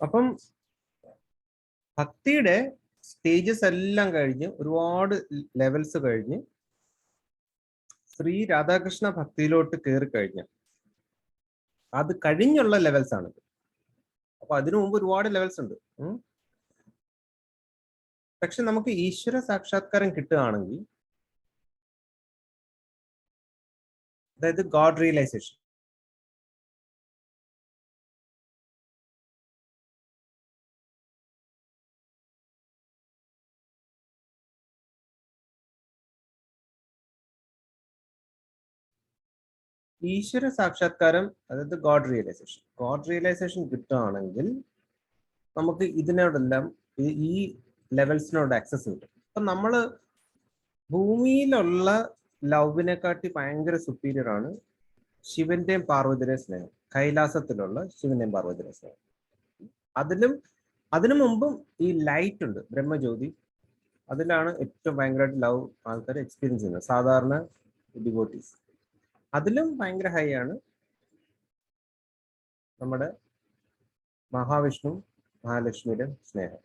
അപ്പം ഭക്തിയുടെ സ്റ്റേജസ് എല്ലാം കഴിഞ്ഞ് ഒരുപാട് ലെവൽസ് കഴിഞ്ഞ് ശ്രീ രാധാകൃഷ്ണ ഭക്തിയിലോട്ട് കയറി കഴിഞ്ഞ അത് കഴിഞ്ഞുള്ള ലെവൽസ് ആണ്. അപ്പൊ അതിനു മുമ്പ് ഒരുപാട് ലെവൽസ് ഉണ്ട്. പക്ഷെ നമുക്ക് ഈശ്വര സാക്ഷാത്കാരം കിട്ടുകയാണെങ്കിൽ, അതായത് ഗോഡ് റിയലൈസേഷൻ, ഈശ്വര സാക്ഷാത്കാരം, അതായത് ഗോഡ് റിയലൈസേഷൻ കിട്ടുകയാണെങ്കിൽ നമുക്ക് ഇതിനോടെല്ലാം ഈ ലെവൽസിനോട് ആക്സസ് കിട്ടും. അപ്പൊ നമ്മള് ഭൂമിയിലുള്ള ലവിനെക്കാട്ടി ഭയങ്കര സുപ്പീരിയർ ആണ് ശിവന്റെയും പാർവതിയുടെയും സ്നേഹം. കൈലാസത്തിലുള്ള ശിവന്റെയും പാർവതിയുടെയും സ്നേഹം. അതിനു മുമ്പും ഈ ലൈറ്റ് ഉണ്ട്, ബ്രഹ്മജ്യോതി. അതിലാണ് ഏറ്റവും ഭയങ്കരമായിട്ട് ലവ് ആൾക്കാർ എക്സ്പീരിയൻസ് ചെയ്യുന്നത്, സാധാരണ ഡിവോട്ടീസ്. അതിലും ഭയങ്കര ഹൈ ആണ് നമ്മുടെ മഹാവിഷ്ണു മഹാലക്ഷ്മിയുടെ സ്നേഹം.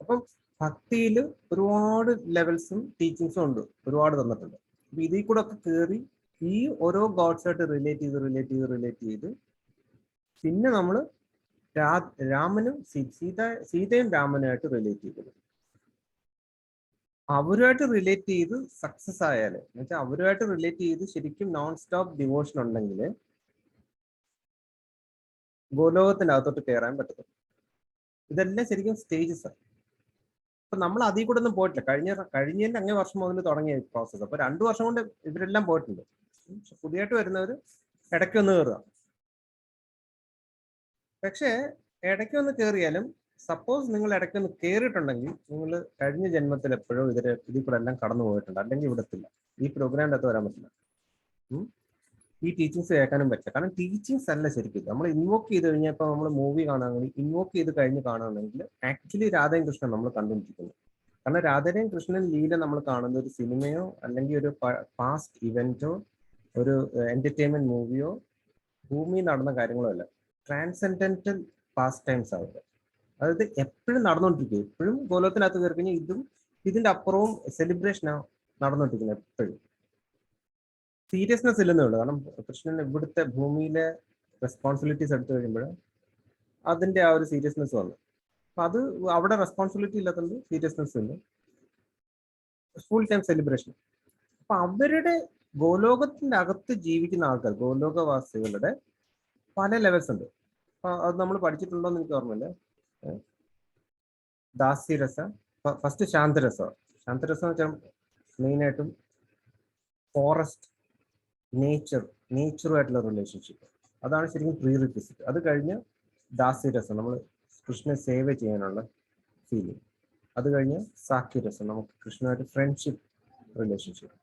അപ്പം ഭക്തിയിൽ ഒരുപാട് ലെവൽസും ടീച്ചിങ്സും ഉണ്ട്, ഒരുപാട് തന്നിട്ടുണ്ട്. അപ്പൊ ഇതിൽ കൂടെ ഒക്കെ കയറി ഈ ഓരോ ഗോഡ്സായിട്ട് റിലേറ്റ് ചെയ്ത് പിന്നെ നമ്മൾ രാമനും സീതയും രാമനുമായിട്ട് റിലേറ്റ് ചെയ്തത്. അവരുമായിട്ട് റിലേറ്റ് ചെയ്ത് സക്സസ് ആയാൽ, എന്നുവെച്ചാൽ അവരുമായിട്ട് റിലേറ്റ് ചെയ്ത് ശരിക്കും നോൺ സ്റ്റോപ്പ് ഡിവോഷൻ ഉണ്ടെങ്കിൽ ഗോലോകത്തിന്റെ അകത്തോട്ട് കയറാൻ പറ്റത്തില്ല. ഇതെല്ലാം ശരിക്കും സ്റ്റേജസ് ആണ്. അപ്പൊ നമ്മൾ അതിൽ കൂടെ ഒന്നും പോയിട്ടില്ല. കഴിഞ്ഞതിന്റെ അങ്ങേ വർഷം മുതൽ തുടങ്ങിയ പ്രോസസ്സ്. അപ്പൊ 2 വർഷം കൊണ്ട് ഇവരെല്ലാം പോയിട്ടുണ്ട്. പക്ഷെ പുതിയതായിട്ട് വരുന്നവർ ഇടയ്ക്കൊന്ന് കയറുക. പക്ഷേ ഇടയ്ക്കൊന്ന് കയറിയാലും, സപ്പോസ് നിങ്ങൾ ഇടയ്ക്കൊന്ന് കയറിയിട്ടുണ്ടെങ്കിൽ നിങ്ങൾ കഴിഞ്ഞ ജന്മത്തിൽ എപ്പോഴും ഇതിൽ കൂടെ എല്ലാം കടന്നു പോയിട്ടുണ്ട്. അല്ലെങ്കിൽ ഇവിടത്തില്ല, ഈ പ്രോഗ്രാമിൻ്റെ അകത്ത് വരാൻ പറ്റില്ല, ഈ ടീച്ചിങ്സ് കേൾക്കാനും പറ്റില്ല. കാരണം ടീച്ചിങ്സ് അല്ല ശരിക്കും നമ്മൾ ഇൻവോക്ക് ചെയ്ത് കഴിഞ്ഞാൽ, ഇപ്പൊ നമ്മൾ മൂവി കാണുകയാണെങ്കിൽ ഇൻവോക്ക് ചെയ്ത് കഴിഞ്ഞ് കാണുകയാണെങ്കിൽ ആക്ച്വലി രാധയും കൃഷ്ണൻ നമ്മൾ കണ്ടുകൊണ്ടിരിക്കുന്നു. കാരണം രാധയും കൃഷ്ണൻ ലീല നമ്മൾ കാണുന്ന ഒരു സിനിമയോ അല്ലെങ്കിൽ ഒരു പാസ്റ്റ് ഇവന്റോ ഒരു എന്റർടൈൻമെന്റ് മൂവിയോ ഭൂമിയിൽ നടന്ന കാര്യങ്ങളോ അല്ല. ട്രാൻസെൻഡന്റൽ പാസ്റ്റ് ടൈംസ് ആവുക. അതായത് എപ്പോഴും നടന്നുകൊണ്ടിരിക്കുക. എപ്പോഴും ഗോലോകത്തിനകത്ത് കയറി കഴിഞ്ഞാൽ ഇതിന്റെ അപ്പുറവും സെലിബ്രേഷനാണ് നടന്നുകൊണ്ടിരിക്കുന്നത്. എപ്പോഴും സീരിയസ്നെസ് ഇല്ലെന്നേ ഉള്ളൂ. കാരണം കൃഷ്ണൻ ഇവിടുത്തെ ഭൂമിയിലെ റെസ്പോൺസിബിലിറ്റീസ് എടുത്തു കഴിയുമ്പോൾ അതിന്റെ ആ ഒരു സീരിയസ്നെസ് വന്നു. അപ്പൊ അത് അവിടെ റെസ്പോൺസിബിലിറ്റി ഇല്ലാത്തതുകൊണ്ട് സീരിയസ്നെസ് ഉണ്ട്, ഫുൾ ടൈം സെലിബ്രേഷൻ. അപ്പൊ അവരുടെ ഗോലോകത്തിന്റെ അകത്ത് ജീവിക്കുന്ന ആൾക്കാർ, ഗോലോകവാസികളുടെ പല ലെവൽസ് ഉണ്ട്. അപ്പൊ അത് നമ്മൾ പഠിച്ചിട്ടുണ്ടോ എന്ന് എനിക്ക് ഓർമ്മയില്ല. ദാസ്യരസ, ഫസ്റ്റ് ശാന്തരസം എന്ന് വെച്ചാൽ മെയിനായിട്ടും ഫോറസ്റ്റ്, നേച്ചറുമായിട്ടുള്ള റിലേഷൻഷിപ്പ്. അതാണ് ശരിക്കും പ്രീ റിക്വിസിറ്റ്. അത് കഴിഞ്ഞ് ദാസ്യരസം, നമ്മൾ കൃഷ്ണനെ സേവ ചെയ്യാനുള്ള ഫീലിംഗ്. അത് കഴിഞ്ഞ് സാഖ്യരസം, നമുക്ക് കൃഷ്ണനായിട്ട് ഫ്രണ്ട്ഷിപ്പ് റിലേഷൻഷിപ്പ്.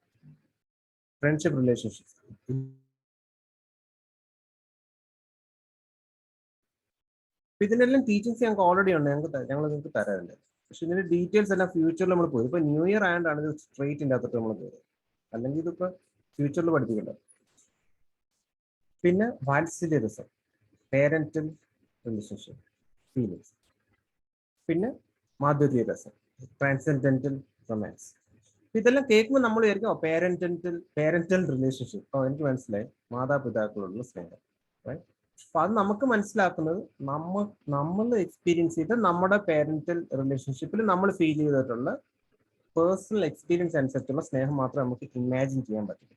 ഇതിനെല്ലാം ടീച്ചിങ്സ് ഞങ്ങൾക്ക് ഓൾറെഡി ഉണ്ട്, ഞങ്ങൾ നിങ്ങൾക്ക് തരാറുണ്ട്. പക്ഷെ ഇതിന്റെ ഡീറ്റെയിൽസ് എല്ലാം ഫ്യൂച്ചറിൽ നമ്മൾ പോയി. ഇപ്പൊ ന്യൂ ഇയർ ആയതുകൊണ്ടാണ് ഇത് സ്ട്രേറ്റിൻ്റെ അകത്തോട്ട് നമ്മൾ പോയത്, അല്ലെങ്കിൽ ഇതിപ്പോ ഫ്യൂച്ചറിൽ പഠിപ്പിക്കണ്ട. പിന്നെ വാത്സല്യരസം, പേരന്റൽ റിലേഷൻഷിപ്പ് ഫീലിങ്സ്. പിന്നെ മാധുര്യരസം, ട്രാൻസെൻഡന്റൽ റൊമാൻസ്. ഇതെല്ലാം കേൾക്കുമ്പോൾ നമ്മൾ വിചാരിക്കും പേരന്റൽ റിലേഷൻഷിപ്പ്. എനിക്ക് മനസ്സിലായി, മാതാപിതാക്കളോടുള്ള സ്നേഹം. അപ്പൊ അത് നമുക്ക് മനസ്സിലാക്കുന്നത് നമ്മൾ എക്സ്പീരിയൻസ് ചെയ്ത് നമ്മുടെ പേരന്റൽ റിലേഷൻഷിപ്പിൽ നമ്മൾ ഫീൽ ചെയ്തിട്ടുള്ള പേഴ്സണൽ എക്സ്പീരിയൻസ് അനുസരിച്ചുള്ള സ്നേഹം മാത്രമേ നമുക്ക് ഇമാജിൻ ചെയ്യാൻ പറ്റും.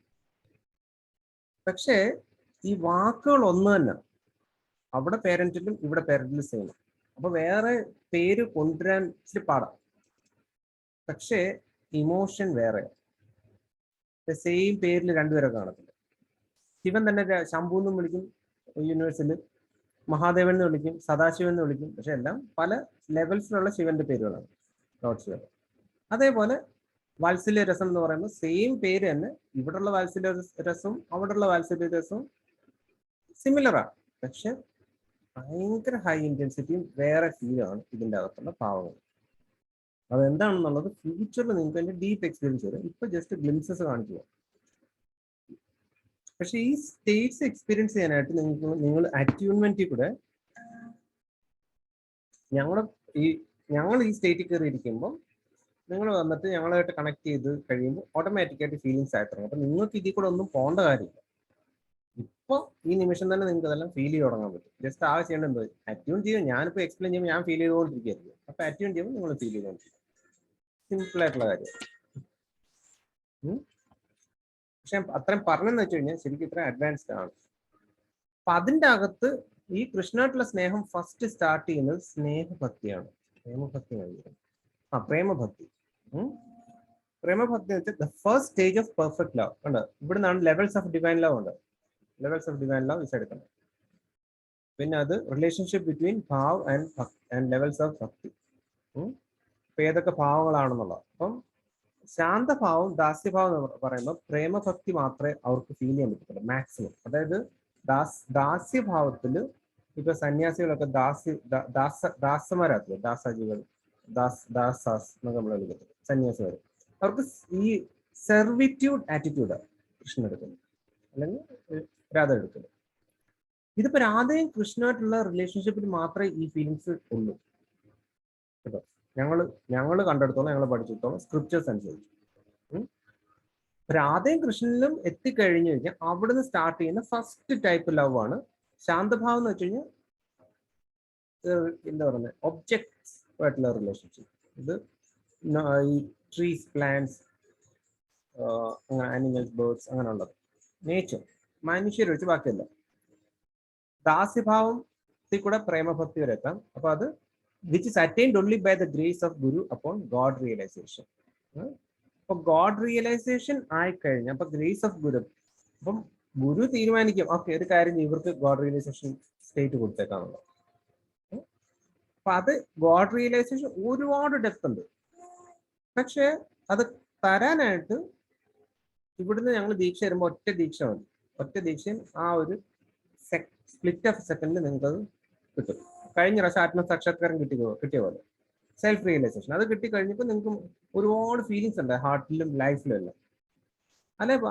പക്ഷേ ഈ വാക്കുകൾ ഒന്ന് തന്നെ, അവിടെ പേരന്റിലും ഇവിടെ പേരന്റിലും സെയിം. അപ്പൊ വേറെ പേര് കൊണ്ടുവരാൻ ഇച്ചിരി പാടാം. പക്ഷേ ഇമോഷൻ വേറെ. സെയിം പേരിൽ രണ്ടുപേരെ കാണത്തില്ല. ശിവൻ തന്നെ ശംഭു എന്നും വിളിക്കും യൂണിവേഴ്സിൽ, മഹാദേവൻ എന്ന് വിളിക്കും, സദാശിവൻ എന്ന് വിളിക്കും. പക്ഷെ എല്ലാം പല ലെവൽസിലുള്ള ശിവന്റെ പേരുകളാണ്, ലോർഡ് ശിവൻ. അതേപോലെ വാത്സല്യ രസം എന്ന് പറയുമ്പോൾ സെയിം പേര് തന്നെ, ഇവിടെയുള്ള വാത്സല്യ രസവും അവിടെയുള്ള വാത്സല്യ രസവും സിമിലറാണ്. പക്ഷെ ഭയങ്കര ഹൈ ഇന്റൻസിറ്റിയും വേറെ ഫീലാണ് ഇതിൻ്റെ അകത്തുള്ള ഭാവങ്ങൾ. അതെന്താണെന്നുള്ളത് ഫ്യൂച്ചറിൽ നിങ്ങൾക്ക് അതിന്റെ ഡീപ്പ് എക്സ്പീരിയൻസ് വരും. ഇപ്പൊ ജസ്റ്റ് ഗ്ലിംസസ് കാണിക്കുക. പക്ഷെ ഈ സ്റ്റേറ്റ്സ് എക്സ്പീരിയൻസ് ചെയ്യാനായിട്ട് നിങ്ങൾ അറ്റ്യൂൺമെന്റിൽ കൂടെ ഞങ്ങൾ ഈ സ്റ്റേറ്റിൽ കയറി ഇരിക്കുമ്പോൾ നിങ്ങൾ വന്നിട്ട് ഞങ്ങളുമായിട്ട് കണക്ട് ചെയ്ത് കഴിയുമ്പോൾ ഓട്ടോമാറ്റിക്കായിട്ട് ഫീലിങ്സ് ആയിട്ട് തുടങ്ങും. അപ്പൊ നിങ്ങൾക്ക് ഇതിൽ കൂടെ ഒന്നും പോകേണ്ട കാര്യമില്ല. ഇപ്പൊ ഈ നിമിഷം തന്നെ നിങ്ങൾക്ക് അതെല്ലാം ഫീൽ ചെയ്ത് തുടങ്ങാൻ പറ്റും. ജസ്റ്റ് ആ ചെയ്യേണ്ട എന്തോ അറ്റ്യൂൺ ചെയ്യും. ഞാനിപ്പോ എക്സ്പ്ലെയിൻ ചെയ്യുമ്പോൾ ഞാൻ ഫീൽ ചെയ്തുകൊണ്ടിരിക്കുകയായിരിക്കും. അപ്പൊ അറ്റ്യൂൺ ചെയ്യുമ്പോൾ നിങ്ങൾ ഫീൽ ചെയ്തുകൊണ്ടിരിക്കും. സിമ്പിൾ ആയിട്ടുള്ള കാര്യം. പക്ഷെ അത്രയും പറഞ്ഞെന്ന് വെച്ച് കഴിഞ്ഞാൽ ശരിക്കും ഇത്രയും അഡ്വാൻസ്ഡ് ആണ്. അപ്പൊ അതിൻ്റെ അകത്ത് ഈ കൃഷ്ണനായിട്ടുള്ള സ്നേഹം ഫസ്റ്റ് സ്റ്റാർട്ട് ചെയ്യുന്നത് സ്നേഹഭക്തിയാണ്. പ്രേമഭക്തി പ്രേമഭക്തി. പ്രേമഭക്തി എന്ന് വെച്ചാൽ the first stage of perfect love ഉണ്ട്. ഇവിടെ നിന്നാണ് ലെവൽസ് ഓഫ് ഡിവൈൻ ലവ് ഉണ്ട്. Levels of divine love is എടുക്കുന്നത്. പിന്നെ അത് relationship between bhav and levels of bhakti. ഇപ്പൊ ഏതൊക്കെ ഭാവങ്ങളാണെന്നുള്ളത്. അപ്പം ശാന്തഭാവം ദാസ്യഭാവം എന്ന് പറയുമ്പോൾ പ്രേമഭക്തി മാത്രമേ അവർക്ക് ഫീൽ ചെയ്യാൻ പറ്റത്തുള്ളൂ മാക്സിമം. അതായത് ദാസ്യഭാവത്തിൽ ഇപ്പൊ സന്യാസികളൊക്കെ ദാസന്മാരാക്കുക, ദാസാജികൾ, ദാസാസ് എന്നൊക്കെ നമ്മൾ വിളിക്കുന്നത് സന്യാസികൾ. അവർക്ക് ഈ സെർവിറ്റ്യൂഡ് ആറ്റിറ്റ്യൂഡ് കൃഷ്ണൻ എടുക്കുന്നത്, അല്ലെങ്കിൽ രാധ എടുക്കുന്നത്. ഇതിപ്പോ രാധയും കൃഷ്ണനായിട്ടുള്ള റിലേഷൻഷിപ്പിൽ മാത്രമേ ഈ ഫീലിങ്സ് ഉള്ളൂ കേട്ടോ. ഞങ്ങൾ കണ്ടെടുത്തോളം, ഞങ്ങൾ പഠിച്ചിടത്തോളം സ്ക്രിപ്റ്റേഴ്സ് അനുസരിച്ച് രാധയും കൃഷ്ണനിലും എത്തിക്കഴിഞ്ഞു കഴിഞ്ഞാൽ അവിടുന്ന് സ്റ്റാർട്ട് ചെയ്യുന്ന ഫസ്റ്റ് ടൈപ്പ് ലവ് ആണ് ശാന്തഭാവം എന്ന് വെച്ച് കഴിഞ്ഞാൽ എന്താ പറയുന്നത് ഒബ്ജക്ട്സ് ആയിട്ടുള്ള റിലേഷൻഷിപ്പ്. ഇത് ഈ ട്രീസ്, പ്ലാന്റ്സ്, ആനിമൽസ്, ബേർഡ്സ് അങ്ങനെയുള്ളത്, നേച്ചർ, മനുഷ്യർ വെച്ച് ബാക്കിയല്ല. ദാസ്യഭാവത്തിൽ കൂടെ പ്രേമഭക്തി വരെ എത്താം. അപ്പൊ അത് which is attained only by the grace of Guru upon God realization. അപ്പൊ ഗോഡ് റിയലൈസേഷൻ ആയിക്കഴിഞ്ഞ അപ്പൊ ഗ്രേസ് ഓഫ് ഗുരു, അപ്പം ഗുരു തീരുമാനിക്കും ഓക്കെ ഒരു കാര്യം ഇവർക്ക് ഗോഡ് റിയലൈസേഷൻ സ്റ്റേറ്റ് കൊടുത്തേക്കാണല്ലോ. അപ്പൊ അത് ഗോഡ് റിയലൈസേഷൻ ഒരുപാട് ഡെപ്ത് ഉണ്ട്. പക്ഷെ അത് തരാനായിട്ട് ഇവിടുന്ന് ഞങ്ങൾ ദീക്ഷ വരുമ്പോൾ ഒറ്റ ദീക്ഷ മതി. ഒറ്റ ദീക്ഷയും ആ ഒരു സ്പ്ലിറ്റ് ഓഫ് സെക്കൻഡിൽ നിങ്ങൾക്കത് കിട്ടും. കഴിഞ്ഞ പ്രാവശ്യം ആത്മസാക്ഷാത്കാരം കിട്ടിയ പോലെ സെൽഫ് റിയലൈസേഷൻ അത് കിട്ടിക്കഴിഞ്ഞപ്പോൾ നിങ്ങൾക്ക് ഒരുപാട് ഫീലിങ്സ് ഉണ്ട് ഹാർട്ടിലും ലൈഫിലും എല്ലാം.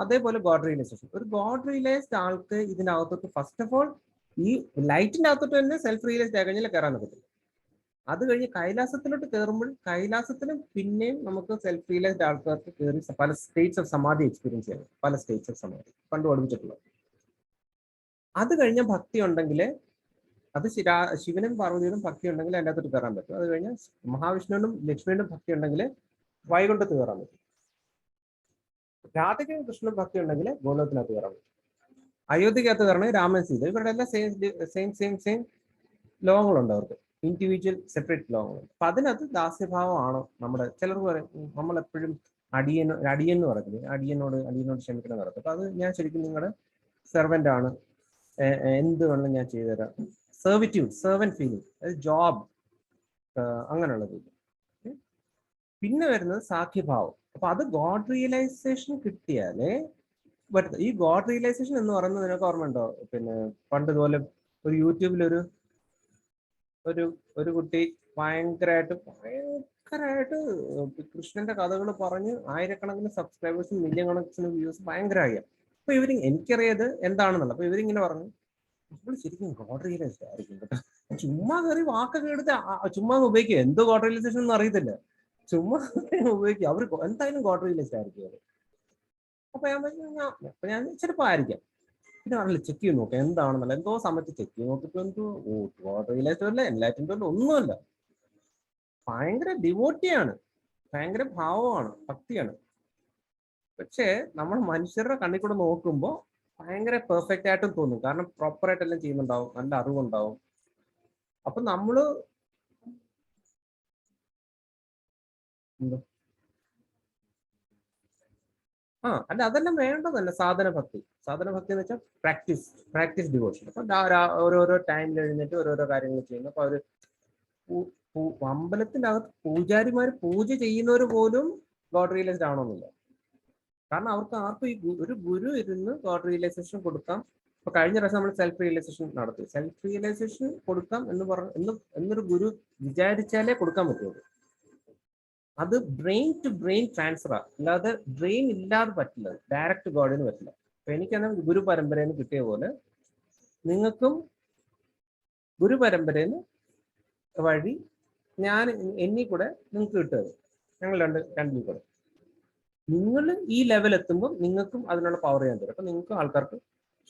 അതേപോലെ ഗോഡ് റിയലൈസേഷൻ. ഒരു ഗോഡ് റിയലൈസ്ഡ് ആൾക്ക് ഇതിൻ്റെ അകത്തോട്ട് ഫസ്റ്റ് ഓഫ് ഓൾ ഈ ലൈറ്റിന്റെ അകത്തോട്ട് തന്നെ സെൽഫ് റിയലൈസ്ഡ് ആയി കഴിഞ്ഞാൽ കയറാൻ പറ്റില്ല. അത് കഴിഞ്ഞ് കൈലാസത്തിലോട്ട് കയറുമ്പോൾ കൈലാസത്തിലും പിന്നെയും നമുക്ക് സെൽഫ് റിയലൈസ്ഡ് ആൾക്കാർക്ക് കയറി പല സ്റ്റേറ്റ്സ് ഓഫ് സമാധി എക്സ്പീരിയൻസ് ചെയ്യാം. പല സ്റ്റേറ്റ്സ് ഓഫ് സമാധി പണ്ട് പഠിപ്പിച്ചിട്ടുള്ളത്. അത് കഴിഞ്ഞ ഭക്തി ഉണ്ടെങ്കിൽ, അത് ശിവനും പാർവതിയോടും ഭക്തി ഉണ്ടെങ്കിൽ അതിൻ്റെ അകത്തോട്ട് കയറാൻ പറ്റും. അത് കഴിഞ്ഞാൽ മഹാവിഷ്ണുവിനും ലക്ഷ്മിയോടും ഭക്തി ഉണ്ടെങ്കിൽ വൈകുണ്ഠത്ത് കയറാൻ പറ്റും. രാധയ്ക്കും കൃഷ്ണനും ഭക്തി ഉണ്ടെങ്കിൽ ഗോലോകത്തിനകത്ത് കയറാൻ പറ്റും. അയോധ്യക്കകത്ത് കയറണമെങ്കിൽ രാമൻ സീത ഇവരുടെ എല്ലാം സെയിം ലോകങ്ങളുണ്ട്. അവർക്ക് ഇൻഡിവിജ്വൽ സെപ്പറേറ്റ് ലോകങ്ങളുണ്ട്. അപ്പൊ അതിനകത്ത് ദാസ്യഭാവമാണ് നമ്മുടെ. ചിലർ പറയും നമ്മളെപ്പോഴും അടിയൻ എന്ന് പറയുന്നത്, അടിയനോട് ക്ഷമിക്കണം എന്ന് പറയും. അപ്പൊ അത് ഞാൻ ശരിക്കും നിങ്ങളുടെ സെർവൻ്റ് ആണ്, എന്ത് വേണമെങ്കിലും ഞാൻ ചെയ്തുതരാം. സെർവിറ്റ്യൂഡ്, സെർവൻറ്റ് ഫീലിംഗ്, അതായത് ജോബ്, അങ്ങനെയുള്ളത്. പിന്നെ വരുന്നത് സാഖ്യഭാവം. അപ്പൊ അത് ഗോഡ് റിയലൈസേഷൻ കിട്ടിയാലേ പറ്റും. ഈ ഗോഡ് റിയലൈസേഷൻ എന്ന് പറയുന്നത് നിനക്ക് ഓർമ്മയുണ്ടോ? പിന്നെ പണ്ട് ഇതുപോലെ ഒരു യൂട്യൂബിൽ ഒരു കുട്ടി ഭയങ്കരമായിട്ട് കൃഷ്ണന്റെ കഥകൾ പറഞ്ഞ് ആയിരക്കണക്കിന് സബ്സ്ക്രൈബേഴ്സും മില്യൺ കണക്കിന് വ്യൂസ് ഭയങ്കരമായി. അപ്പൊ എനിക്കറിയത് എന്താണെന്നുള്ള. അപ്പൊ ഇവരിങ്ങനെ പറഞ്ഞു നമ്മൾ ശരിക്കും ഗോഡ് റിയലൈസ്ഡ് ആയിരിക്കും കേട്ടോ. ചുമ്മാ കയറി വാക്കൊക്കെ എടുത്ത് ചുമ്മാ ഉപയോഗിക്കുക. എന്തോ ഗോഡ് റിയലൈസേഷൻ ഒന്നും അറിയത്തില്ല, ചുമ്മാ ഉപയോഗിക്കുക. അവർ എന്തായാലും ഗോഡ് റിയലൈസ്ഡ് ആയിരിക്കും അവർ. അപ്പൊ ഞാൻ ചിലപ്പോൾ ആയിരിക്കാം. പിന്നെ അറിയില്ല, ചെക്ക് ചെയ്ത് നോക്കാം എന്താണെന്നല്ല. എന്തോ സമയത്ത് ചെക്ക് ചെയ്ത് നോക്കിയപ്പോ എന്തോ ഗോഡ് റിയലൈസ്ഡ് അല്ല, എൻലൈറ്റൻഡ് അല്ല, ഒന്നുമല്ല. ഭയങ്കര ഡിവോട്ടിയാണ്, ഭയങ്കര ഭാവമാണ്, ഭക്തിയാണ്. പക്ഷേ നമ്മൾ മനുഷ്യരുടെ കണ്ണിൽ കൂടെ നോക്കുമ്പോൾ ഭയങ്കര പെർഫെക്റ്റ് ആയിട്ടും തോന്നും. കാരണം പ്രോപ്പറായിട്ടെല്ലാം ചെയ്യുന്നുണ്ടാവും, നല്ല അറിവുണ്ടാവും. അപ്പൊ നമ്മള് അല്ല അതെല്ലാം വേണ്ടതല്ല. സാധന ഭക്തി എന്ന് വെച്ചാൽ പ്രാക്ടീസ് ഡിവോഷൻ. അപ്പൊ ഓരോരോ ടൈമിൽ എഴുന്നേറ്റ് ഓരോരോ കാര്യങ്ങൾ ചെയ്യുന്നു. അപ്പൊ അവര് അമ്പലത്തിന്റെ അകത്ത് പൂജാരിമാർ പൂജ ചെയ്യുന്നവർ പോലും ഗോഡ് റിയലൈസ്ഡ് ആണോന്നില്ല. കാരണം അവർക്ക് ആർക്കും ഒരു ഗുരു ഇരുന്ന് ഗോഡ് റിയലൈസേഷൻ കൊടുക്കാം. ഇപ്പൊ കഴിഞ്ഞ പ്രാവശ്യം നമ്മൾ സെൽഫ് റിയലൈസേഷൻ നടത്തി. സെൽഫ് റിയലൈസേഷൻ കൊടുക്കാം എന്നൊരു ഗുരു വിചാരിച്ചാലേ കൊടുക്കാൻ പറ്റുള്ളൂ. അത് ബ്രെയിൻ ടു ബ്രെയിൻ ട്രാൻസ്ഫർ അല്ലാതെ ബ്രെയിൻ ഇല്ലാതെ പറ്റില്ല. ഡയറക്റ്റ് ഗോഡിന് പറ്റില്ല. അപ്പൊ എനിക്കെന്നാൽ ഗുരു പരമ്പരയിൽ നിന്ന് കിട്ടിയ പോലെ നിങ്ങൾക്കും ഗുരു പരമ്പരയിൽ നിന്ന് വഴി ഞാൻ എന്നീ കൂടെ നിങ്ങൾക്ക് കിട്ടുന്നത്. ഞങ്ങൾ രണ്ടിൽ കൂടെ നിങ്ങൾ ഈ ലെവൽ എത്തുമ്പോൾ നിങ്ങൾക്കും അതിനുള്ള പവർ ചെയ്യാൻ തരും. അപ്പൊ നിങ്ങൾക്കും ആൾക്കാർക്ക്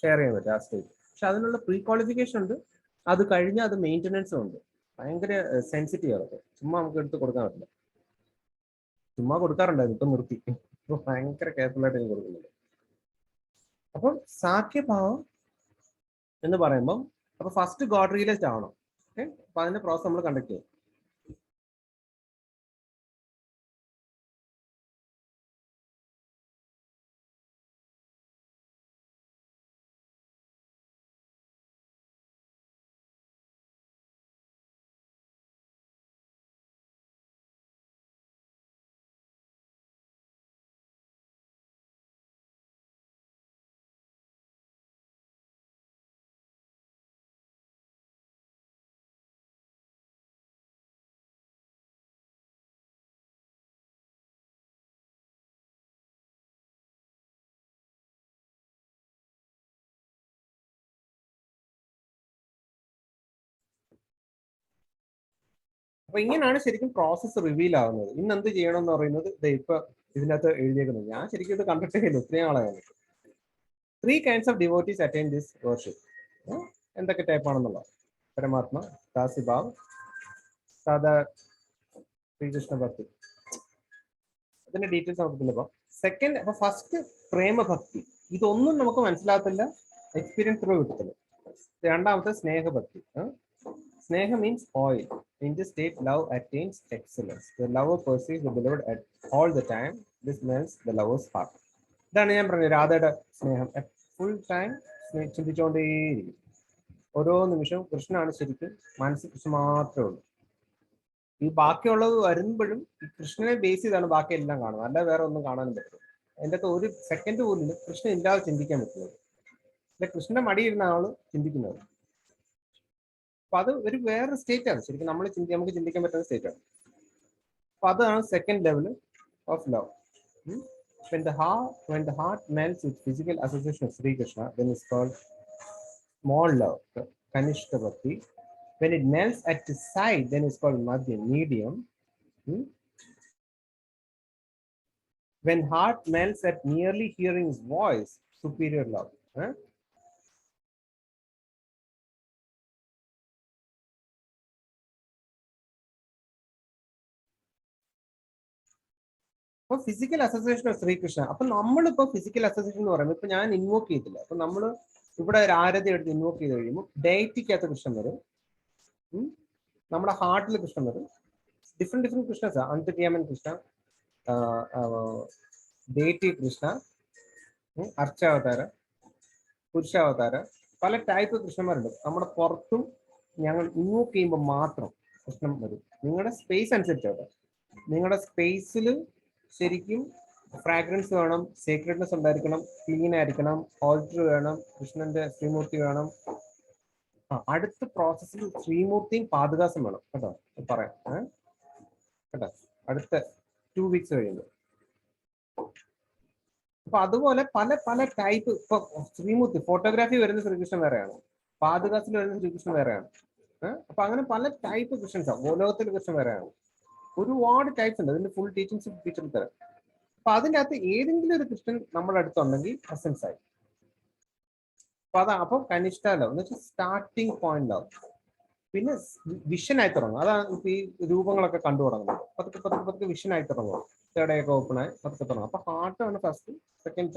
ഷെയർ ചെയ്യാൻ പറ്റും ആ സ്റ്റേജ്. പക്ഷെ അതിനുള്ള പ്രീ ക്വാളിഫിക്കേഷൻ ഉണ്ട്. അത് കഴിഞ്ഞാൽ അത് മെയിൻ്റനൻസും ഉണ്ട്. ഭയങ്കര സെൻസിറ്റീവ് അതൊക്കെ. ചുമ്മാ നമുക്ക് എടുത്ത് കൊടുക്കാൻ പറ്റില്ല. ചുമ്മാ കൊടുക്കാറുണ്ടായിരുന്നു, ഇപ്പൊ നിർത്തി. ഇപ്പൊ ഭയങ്കര കെയർഫുൾ ആയിട്ട് എനിക്ക് കൊടുക്കുന്നുണ്ട്. അപ്പം സാഖ്യഭാവം എന്ന് പറയുമ്പം അപ്പൊ ഫസ്റ്റ് ഗോഡ് റിയലൈസ്ഡ് ആവണം. ഓക്കെ, അപ്പൊ അതിന്റെ പ്രോസസ് നമ്മൾ കണ്ടക്ട് ചെയ്യും. അപ്പൊ ഇങ്ങനെയാണ് ശരിക്കും പ്രോസസ്സ് റിവീൽ ആവുന്നത്. ഇന്ന് എന്ത് ചെയ്യണം എന്ന് പറയുന്നത് ഇപ്പൊ ഇതിനകത്ത് എഴുതിയേക്കുന്നത്. ഞാൻ ശരിക്കും ഇത് കണ്ടിട്ടേ ഇല്ല, ഒത്തിരി നാളാണ്. 3 kinds of devotees attain this worship. എന്തൊക്കെ ടൈപ്പ് ആണെന്നുള്ള പരമാത്മ, ദാസിഭാവ്, സാധാ ശ്രീകൃഷ്ണ ഭക്തി. അതിന്റെ ഡീറ്റെയിൽസ് നമുക്ക് പിന്നെ പോകാം. സെക്കൻഡ്, അപ്പൊ ഫസ്റ്റ് പ്രേമഭക്തി. ഇതൊന്നും നമുക്ക് മനസ്സിലാകത്തില്ല, എക്സ്പീരിയൻസ് ത്രൂ കിട്ടത്തില്ല. രണ്ടാമത്തെ സ്നേഹഭക്തി. Sneha means oil. In this state, love attains excellence. The lover perceives the beloved at all the time. This melts the lover's heart. ഇതാണ് ഞാൻ പറഞ്ഞത്, രാധയുടെ സ്നേഹം ഫുൾ ടൈം ചിന്തിച്ചുകൊണ്ടേയിരിക്കും. ഓരോ നിമിഷവും കൃഷ്ണനാണ് ശരിക്കും, മനസ്സിൽ കൃഷ്ണൻ മാത്രമേ ഉള്ളൂ. ഈ ബാക്കിയുള്ളത് വരുമ്പോഴും ഈ കൃഷ്ണനെ ബേസ് ചെയ്താണ് ബാക്കി എല്ലാം കാണുന്നത്, അല്ല വേറെ ഒന്നും കാണാനും പറ്റില്ല. അതിൻ്റെ അകത്ത് ഒരു സെക്കൻഡ് പോലും കൃഷ്ണൻ ഇല്ലാതെ ചിന്തിക്കാൻ പറ്റുന്നത്. അല്ലെ കൃഷ്ണന്റെ മടിയിരുന്ന ആള് ചിന്തിക്കുന്നത്. അപ്പൊ അത് ഒരു വേറൊരു സ്റ്റേറ്റ് ആണ് ശരിക്കും, നമുക്ക് ചിന്തിക്കാൻ പറ്റുന്ന സ്റ്റേറ്റ് ആണ്. അപ്പൊ അതാണ് second level of love. When the heart melts with physical association of Sri Krishna, then it's called small love, Kanishka Bhakti. When it melts at his side, then it's called Madhyam, medium. When heart melts at merely hearing his voice, superior love. അപ്പൊ physical association of Sreekrishna. അപ്പൊ നമ്മളിപ്പോ physical association എന്ന് പറയുമ്പോൾ ഇപ്പൊ ഞാൻ invoke ചെയ്തില്ല. അപ്പൊ നമ്മൾ ഇവിടെ ഒരു ആരതി എടുത്ത് ഇൻവോക്ക് ചെയ്ത് കഴിയുമ്പോൾ ഡയറ്റിക്കകത്ത് കൃഷ്ണൻ വരും, നമ്മുടെ ഹാർട്ടിൽ കൃഷ്ണൻ വരും. ഡിഫറെന്റ് കൃഷ്ണസ്, അന്തര്യാമൻ കൃഷ്ണ, ഡേറ്റി കൃഷ്ണ, അർച്ചാവതാര, പുരുഷാവതാര, പല ടൈപ്പ് കൃഷ്ണന്മാരുണ്ട്. നമ്മുടെ പുറത്തും ഞങ്ങൾ ഇൻവോക്ക് ചെയ്യുമ്പോൾ മാത്രം കൃഷ്ണൻ വരും. നിങ്ങളുടെ സ്പേസ് അനുസരിച്ചാണ്. നിങ്ങളുടെ സ്പേസിൽ ശരിക്കും ഫ്രാഗ്രൻസ് വേണം, സീക്രട്നെസ് ഉണ്ടായിരിക്കണം, ക്ലീൻ ആയിരിക്കണം, ഓൾട്ടർ വേണം, കൃഷ്ണന്റെ ശ്രീമൂർത്തി വേണം. അടുത്ത പ്രോസസ്സിൽ ശ്രീമൂർത്തിയും പാദുകാസം വേണം കേട്ടോ, പറയാം കേട്ടോ, അടുത്ത 2 weeks കഴിയുമ്പോൾ. അപ്പൊ അതുപോലെ പല പല ടൈപ്പ്. ഇപ്പൊ ശ്രീമൂർത്തി ഫോട്ടോഗ്രാഫി വരുന്ന ശ്രീകൃഷ്ണൻ വേറെയാണ്, പാദുകാസിൽ വരുന്ന ശ്രീകൃഷ്ണൻ വേറെയാണ്. അപ്പൊ അങ്ങനെ പല ടൈപ്പ് കൃഷ്ണൻസ്. ഗോലോകത്തിൽ കൃഷ്ണൻ വേറെയാണ്. ഒരുപാട് ടൈപ്സ് ഉണ്ട്. അതിന്റെ ഫുൾ ടീച്ചിങ്സ് ടീച്ചർ തരാം. അപ്പൊ അതിൻ്റെ അകത്ത് ഏതെങ്കിലും ഒരു കൃഷ്ണൻ നമ്മുടെ അടുത്തുണ്ടെങ്കിൽ പ്രസൻസ് ആയി. അപ്പൊ അപ്പൊ കനിഷ്ഠ ലവ് എന്ന് വെച്ചാൽ സ്റ്റാർട്ടിങ് പോയിന്റ് ലവ്. പിന്നെ വിഷൻ ആയി തുടങ്ങും. അതാണ് ഇപ്പൊ ഈ രൂപങ്ങളൊക്കെ കണ്ടു തുടങ്ങുന്നത്. പതുക്കെ വിഷൻ ആയി തുടങ്ങും. തേർഡ് ഐ ഒക്കെ ഓപ്പൺ ആയി പതുക്കെ തുടങ്ങും. അപ്പൊ ഹാർട്ടാണ് first, second,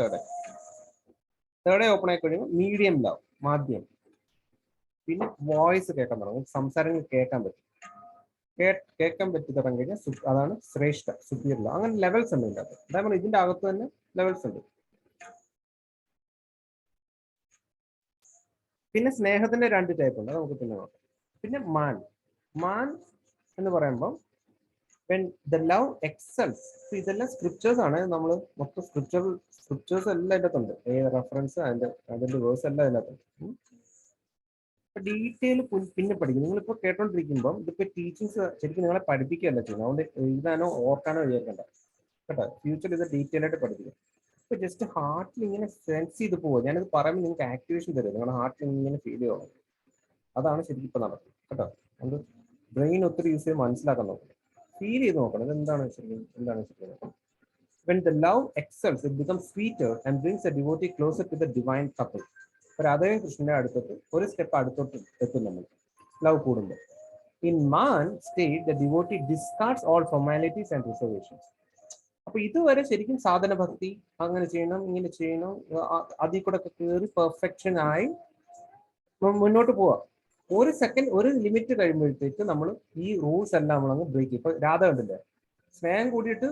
third eye open ആയി കഴിയുമ്പോൾ മീഡിയം ലവ്, മാധ്യം. പിന്നെ വോയിസ് കേൾക്കാൻ തുടങ്ങും, സംസാരങ്ങൾ കേൾക്കാൻ പറ്റും. കേൾക്കാൻ പറ്റി തുടങ്ങി കഴിഞ്ഞാൽ അതാണ് ശ്രേഷ്ഠ, സുപ്പീരിയർ ലവ്. അങ്ങനെ ലെവൽസ് ഉണ്ട് ഇതിൻ്റെ അകത്ത്. അതേപോലെ ഇതിന്റെ അകത്ത് തന്നെ ലെവൽസ് ഉണ്ട്. പിന്നെ സ്നേഹത്തിന്റെ 2 ടൈപ്പ് ഉണ്ട്, നമുക്ക് പിന്നെ നോക്കാം. പിന്നെ മാൻ എന്ന് പറയുമ്പോൾ when the love excels. ഇതെല്ലാം സ്ക്രിപ്റ്റേഴ്സ് ആണ്. നമ്മൾ മൊത്തം സ്ക്രിപ്റ്റേഴ്സ് എല്ലാം അതിൻ്റെ അകത്തുണ്ട്. റെഫറൻസ് അതിന്റെ വേഴ്സ് എല്ലാം അതിനകത്തുണ്ട്. ഡീറ്റെയിൽ പിന്നെ പഠിക്കും. നിങ്ങളിപ്പോൾ കേട്ടോണ്ടിരിക്കുമ്പോൾ ഇതിപ്പോ ടീച്ചിങ്സ് ശരിക്കും നിങ്ങളെ പഠിപ്പിക്കുകയല്ല ചെയ്യുന്നത്. അതുകൊണ്ട് എഴുതാനോ ഓർക്കാനോ വിചാരിക്കണ്ട കേട്ടോ. ഫ്യൂച്ചറിൽ ഇത് ഡീറ്റെയിൽ ആയിട്ട് പഠിപ്പിക്കും. ഇപ്പൊ ജസ്റ്റ് ഹാർട്ടിൽ ഇങ്ങനെ സെൻസ് ചെയ്ത് പോവുക. ഞാനിത് പറയുമ്പോൾ നിങ്ങൾക്ക് ആക്ടിവേഷൻ തരും, നിങ്ങളുടെ ഹാർട്ടിൽ ഇങ്ങനെ ഫീൽ ചെയ്യണം. അതാണ് ശരിക്കും ഇപ്പൊ നടക്കുന്നത് കേട്ടോ. അത് ബ്രെയിൻ ഒത്തിരി യൂസ് ചെയ്ത് മനസ്സിലാക്കാൻ നോക്കണം, ഫീൽ ചെയ്ത് നോക്കണം എന്താണ് ശരിക്കും. When the love excels, it becomes sweeter and brings the devotee closer to the divine couple. രാധയും കൃഷ്ണന്റെ അടുത്തോട്ട് ഒരു സ്റ്റെപ്പ് അടുത്തോട്ട് എത്തും നമ്മൾ ലവ് കൂടുമ്പോൾ. In man state, the devotee discards all formalities and reservations. അപ്പൊ ഇതുവരെ ശരിക്കും സാധന ഭക്തി, അങ്ങനെ ചെയ്യണം ഇങ്ങനെ ചെയ്യണം, അതിൽ കൂടെ ഒക്കെ കയറി പെർഫെക്ഷൻ ആയി മുന്നോട്ട് പോവാ. ഒരു സെക്കൻഡ് ഒരു ലിമിറ്റ് കഴിയുമ്പോഴത്തേക്ക് നമ്മൾ ഈ റൂൾസ് എല്ലാം നമ്മളങ്ങ് ബ്രേക്ക് ചെയ്യും. ഇപ്പൊ രാധ കണ്ടില്ലേ, സ്നേഹം കൂടിയിട്ട്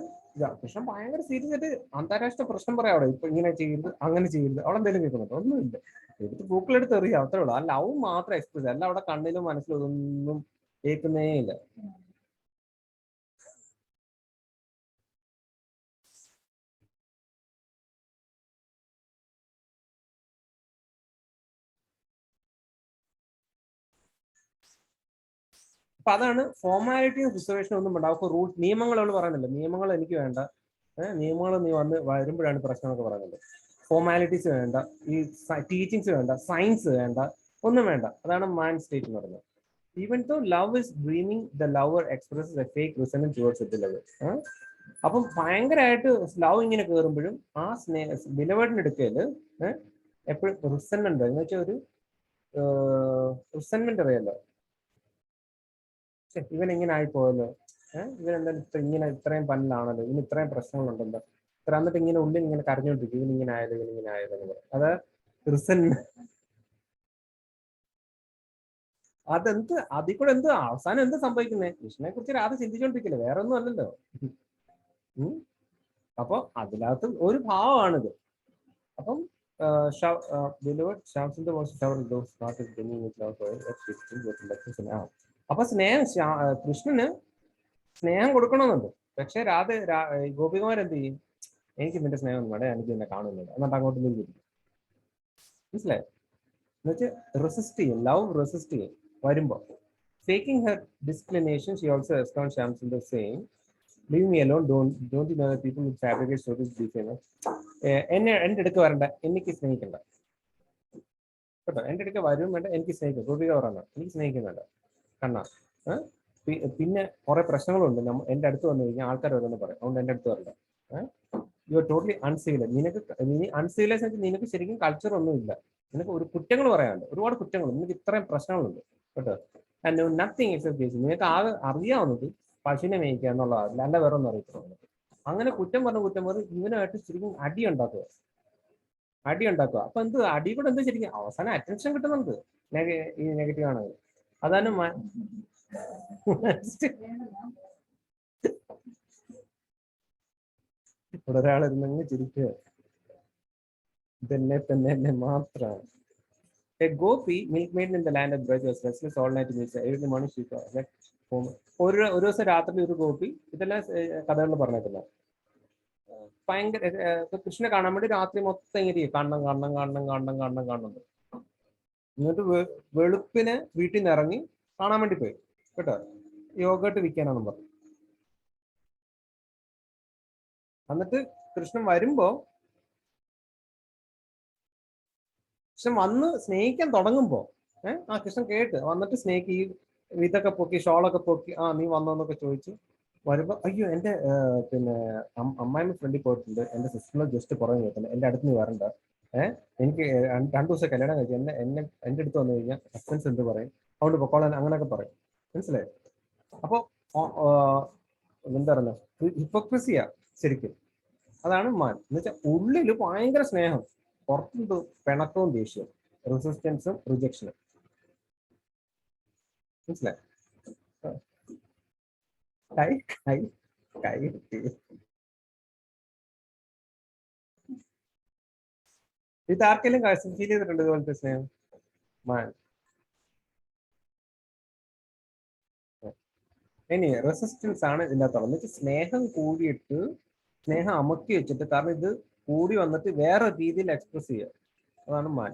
കൃഷ്ണൻ ഭയങ്കര സീരിയസ് ആയിട്ട് അന്താരാഷ്ട്ര പ്രശ്നം പറയാം അവിടെ, ഇപ്പൊ ഇങ്ങനെ ചെയ്യരുത് അങ്ങനെ ചെയ്യരുത്, അവിടെ എന്തെങ്കിലും കേൾക്കുന്നുണ്ടോ? ഒന്നുമില്ല, എടുത്ത് പൂക്കളെടുത്ത് എറിയാം, അത്രേ ഉള്ളൂ. ആ ലവ് മാത്രം എക്സ്പ്രസ്, അല്ല അവിടെ കണ്ണിലും മനസ്സിലും ഒന്നും കേൾക്കുന്നേ ഇല്ല. അപ്പൊ അതാണ് ഫോർമാലിറ്റിയും റിസർവേഷനും ഒന്നും വേണ്ട. അവർക്ക് റൂൾ നിയമങ്ങൾ അവൾ പറയുന്നില്ല, നിയമങ്ങൾ എനിക്ക് വേണ്ട, നിയമങ്ങൾ നീ വന്ന് വരുമ്പോഴാണ് പ്രശ്നമൊക്കെ പറയുന്നത്. ഫോർമാലിറ്റീസ് വേണ്ട, ഈ ടീച്ചിങ്സ് വേണ്ട, സയൻസ് വേണ്ട, ഒന്നും വേണ്ട. അതാണ് മാൻ സ്റ്റേറ്റ് എന്ന് പറയുന്നത്. Even though love is dreaming, the lover expresses a fake resentment towards the lover. അപ്പം ഭയങ്കരമായിട്ട് ലവ് ഇങ്ങനെ കയറുമ്പോഴും ആ ബിലവേഡിന്റെ അടുക്കല് എപ്പോഴും റിസൺമെന്റ് എന്ന് വെച്ചാൽ ഒരു റിസൺമെന്റ് അറിയാലോ, ഇവൻ ഇങ്ങനെ ആയിപ്പോയല്ലോ, ഇവൻ എന്തായാലും ഇങ്ങനെ ഇത്രയും പന്നിലാണല്ലോ, ഇവന് ഇത്രയും പ്രശ്നങ്ങളുണ്ടല്ലോ, ഇത്ര എന്നിട്ട് ഇങ്ങനെ ഉള്ളിൽ ഇങ്ങനെ കരഞ്ഞോണ്ടിരിക്കും, ഇവനിങ്ങനെ ആയാലും ഇവനിങ്ങനെ ആയാലും എന്ന് പറയും. അത് റിസൺമെന്റ്. അതെന്ത് അതിൽ കൂടെ എന്ത് അവസാനം എന്ത് സംഭവിക്കുന്നത്? കൃഷ്ണനെ കുറിച്ച് രാധ ചിന്തിച്ചോണ്ടിരിക്കില്ല, വേറെ ഒന്നും അല്ലല്ലോ. അപ്പൊ അതിനകത്ത് ഒരു ഭാവമാണിത്. അപ്പം അപ്പൊ സ്നേഹം, കൃഷ്ണന് സ്നേഹം കൊടുക്കണമെന്നുണ്ട്. പക്ഷെ ഗോപികുമാർ എന്ത് ചെയ്യും? എനിക്ക് നിന്റെ സ്നേഹം വേണ്ട, എനിക്ക് നിന്നെ കാണുന്നില്ല, എന്നിട്ട് അങ്ങോട്ട് നിന്നിരിക്കും. മനസ്സിലായോ? എന്നുവെച്ചാൽ റെസിസ്റ്റ് ചെയ്യും, ലവ് റെസിസ്റ്റ് ചെയ്യും വരുമ്പോ. Faking her disinclination, she also respond Shyamsundar same, leave me alone, don't you know that people who fabricate stories be famous. എന്റെ അടുക്ക് വരണ്ട, എനിക്ക് സ്നേഹിക്കണ്ട കേട്ടോ, എന്റെ അടുക്ക് വരും വേണ്ട, എനിക്ക് സ്നേഹിക്കും. ഗോപിക പറയണ്ട, എനിക്ക് സ്നേഹിക്കും വേണ്ട കണ്ണ. പിന്നെ കുറെ പ്രശ്നങ്ങളുണ്ട്, എന്റെ അടുത്ത് വന്നു കഴിഞ്ഞാൽ ആൾക്കാർ ഓരോന്ന് പറയും, അതുകൊണ്ട് എന്റെ അടുത്ത് വരണ്ട. You are totally uncivilised. Uncivilised ആയിട്ട് നിനക്ക് ശരിക്കും കൾച്ചർ ഒന്നും ഇല്ല, നിനക്ക് ഒരു കുറ്റങ്ങൾ പറയാനുണ്ട്, ഒരുപാട് കുറ്റങ്ങൾ, നിനക്ക് ഇത്രയും പ്രശ്നങ്ങളുണ്ട് കേട്ടോ. ആൻഡ് നത്തിങ് എക്സെപ്റ്റ് കേസ്, നിനക്ക് ആകെ അറിയാവുന്നത് പശുവിനെ മേയിക്കുക എന്നുള്ളതാണ്, അല്ലാണ്ട് വേറെ ഒന്നും അറിയത്തില്ല. അങ്ങനെ കുറ്റം പറഞ്ഞ് ഇവനായിട്ട് ശരിക്കും അടി ഉണ്ടാക്കുക. അപ്പൊ എന്ത് അടി കൂടെ എന്ത് ശരിക്കും അവസാനം അറ്റൻഷൻ കിട്ടുന്നുണ്ട് ഈ നെഗറ്റീവ് ആണ്. അതാണ് ഇവിടെ ഒരാളിരുന്നങ്ങ് ചിരിക്കുക, ഇതെന്നെ തന്നെ എന്നെ മാത്രമാണ്. A gopi, milkmaiden in the land of Braj, was restless all night. Every morning she got home. ഒരു ദിവസം രാത്രി ഒരു ഗോപി, ഇതെല്ലാം കഥകളിൽ പറഞ്ഞേക്കുന്ന, ഭയങ്കര കൃഷ്ണനെ കാണാൻ വേണ്ടി രാത്രി മൊത്തം ഇങ്ങനെ കാണണം. എന്നിട്ട് വെളുപ്പിന് വീട്ടിൽ നിന്ന് ഇറങ്ങി കാണാൻ വേണ്ടി പോയി കേട്ടോ, യോഗട്ട് വിൽക്കാനാണെന്ന് പറഞ്ഞു. എന്നിട്ട് കൃഷ്ണൻ വരുമ്പോ, കൃഷ്ണൻ വന്ന് സ്നേഹിക്കാൻ തുടങ്ങുമ്പോ ആ കൃഷ്ണൻ കേട്ട് വന്നിട്ട് സ്നേഹിക്ക് ഈ ഇതൊക്കെ പൊക്കി, ഷോളൊക്കെ പൊക്കി, നീ വന്നോന്നൊക്കെ ചോദിച്ചു വരുമ്പോ, അയ്യോ എന്റെ പിന്നെ അമ്മായിമ്മ ഫ്രണ്ടിൽ പോയിട്ടുണ്ട്, എന്റെ സിസ്റ്ററിനെ ജസ്റ്റ് പുറകെ കേട്ടില്ല, എന്റെ അടുത്ത് നീ വരണ്ട, എനിക്ക് 2 ദിവസം കല്യാണം കഴിച്ചു, എന്റെ അടുത്ത് വന്നു കഴിഞ്ഞാൽ ഹസ്ബൻഡ്സ് എന്ത് പറയും, അതുകൊണ്ട് പൊക്കോളാൻ, അങ്ങനെയൊക്കെ പറയും. മനസ്സിലായോ? അപ്പൊ എന്താ പറയുക, ഹിപ്പോക്രസിയാ ശരിക്കും. അതാണ് മാൻ എന്ന് വെച്ചാൽ ഉള്ളില് ഭയങ്കര സ്നേഹം, പുറത്തുണ്ട് പിണക്കവും ദേഷ്യവും, റെസിസ്റ്റൻസും റിജക്ഷനും. മനസ്സിലായി? ഇത് ആർക്കെങ്കിലും ഫീൽ ചെയ്തിട്ടുണ്ട് ഇതുപോലത്തെ സ്നേഹം? മാൻ ഇനി റെസിസ്റ്റൻസ് ആണ് ഇതിനകത്തുള്ളത്. എന്ന് വെച്ചാൽ സ്നേഹം കൂടിയിട്ട്, സ്നേഹം അമക്കി വെച്ചിട്ട്, കാരണം ഇത് കൂടി വന്നിട്ട് വേറെ രീതിയിൽ എക്സ്പ്രസ് ചെയ്യുക, അതാണ് മാൻ.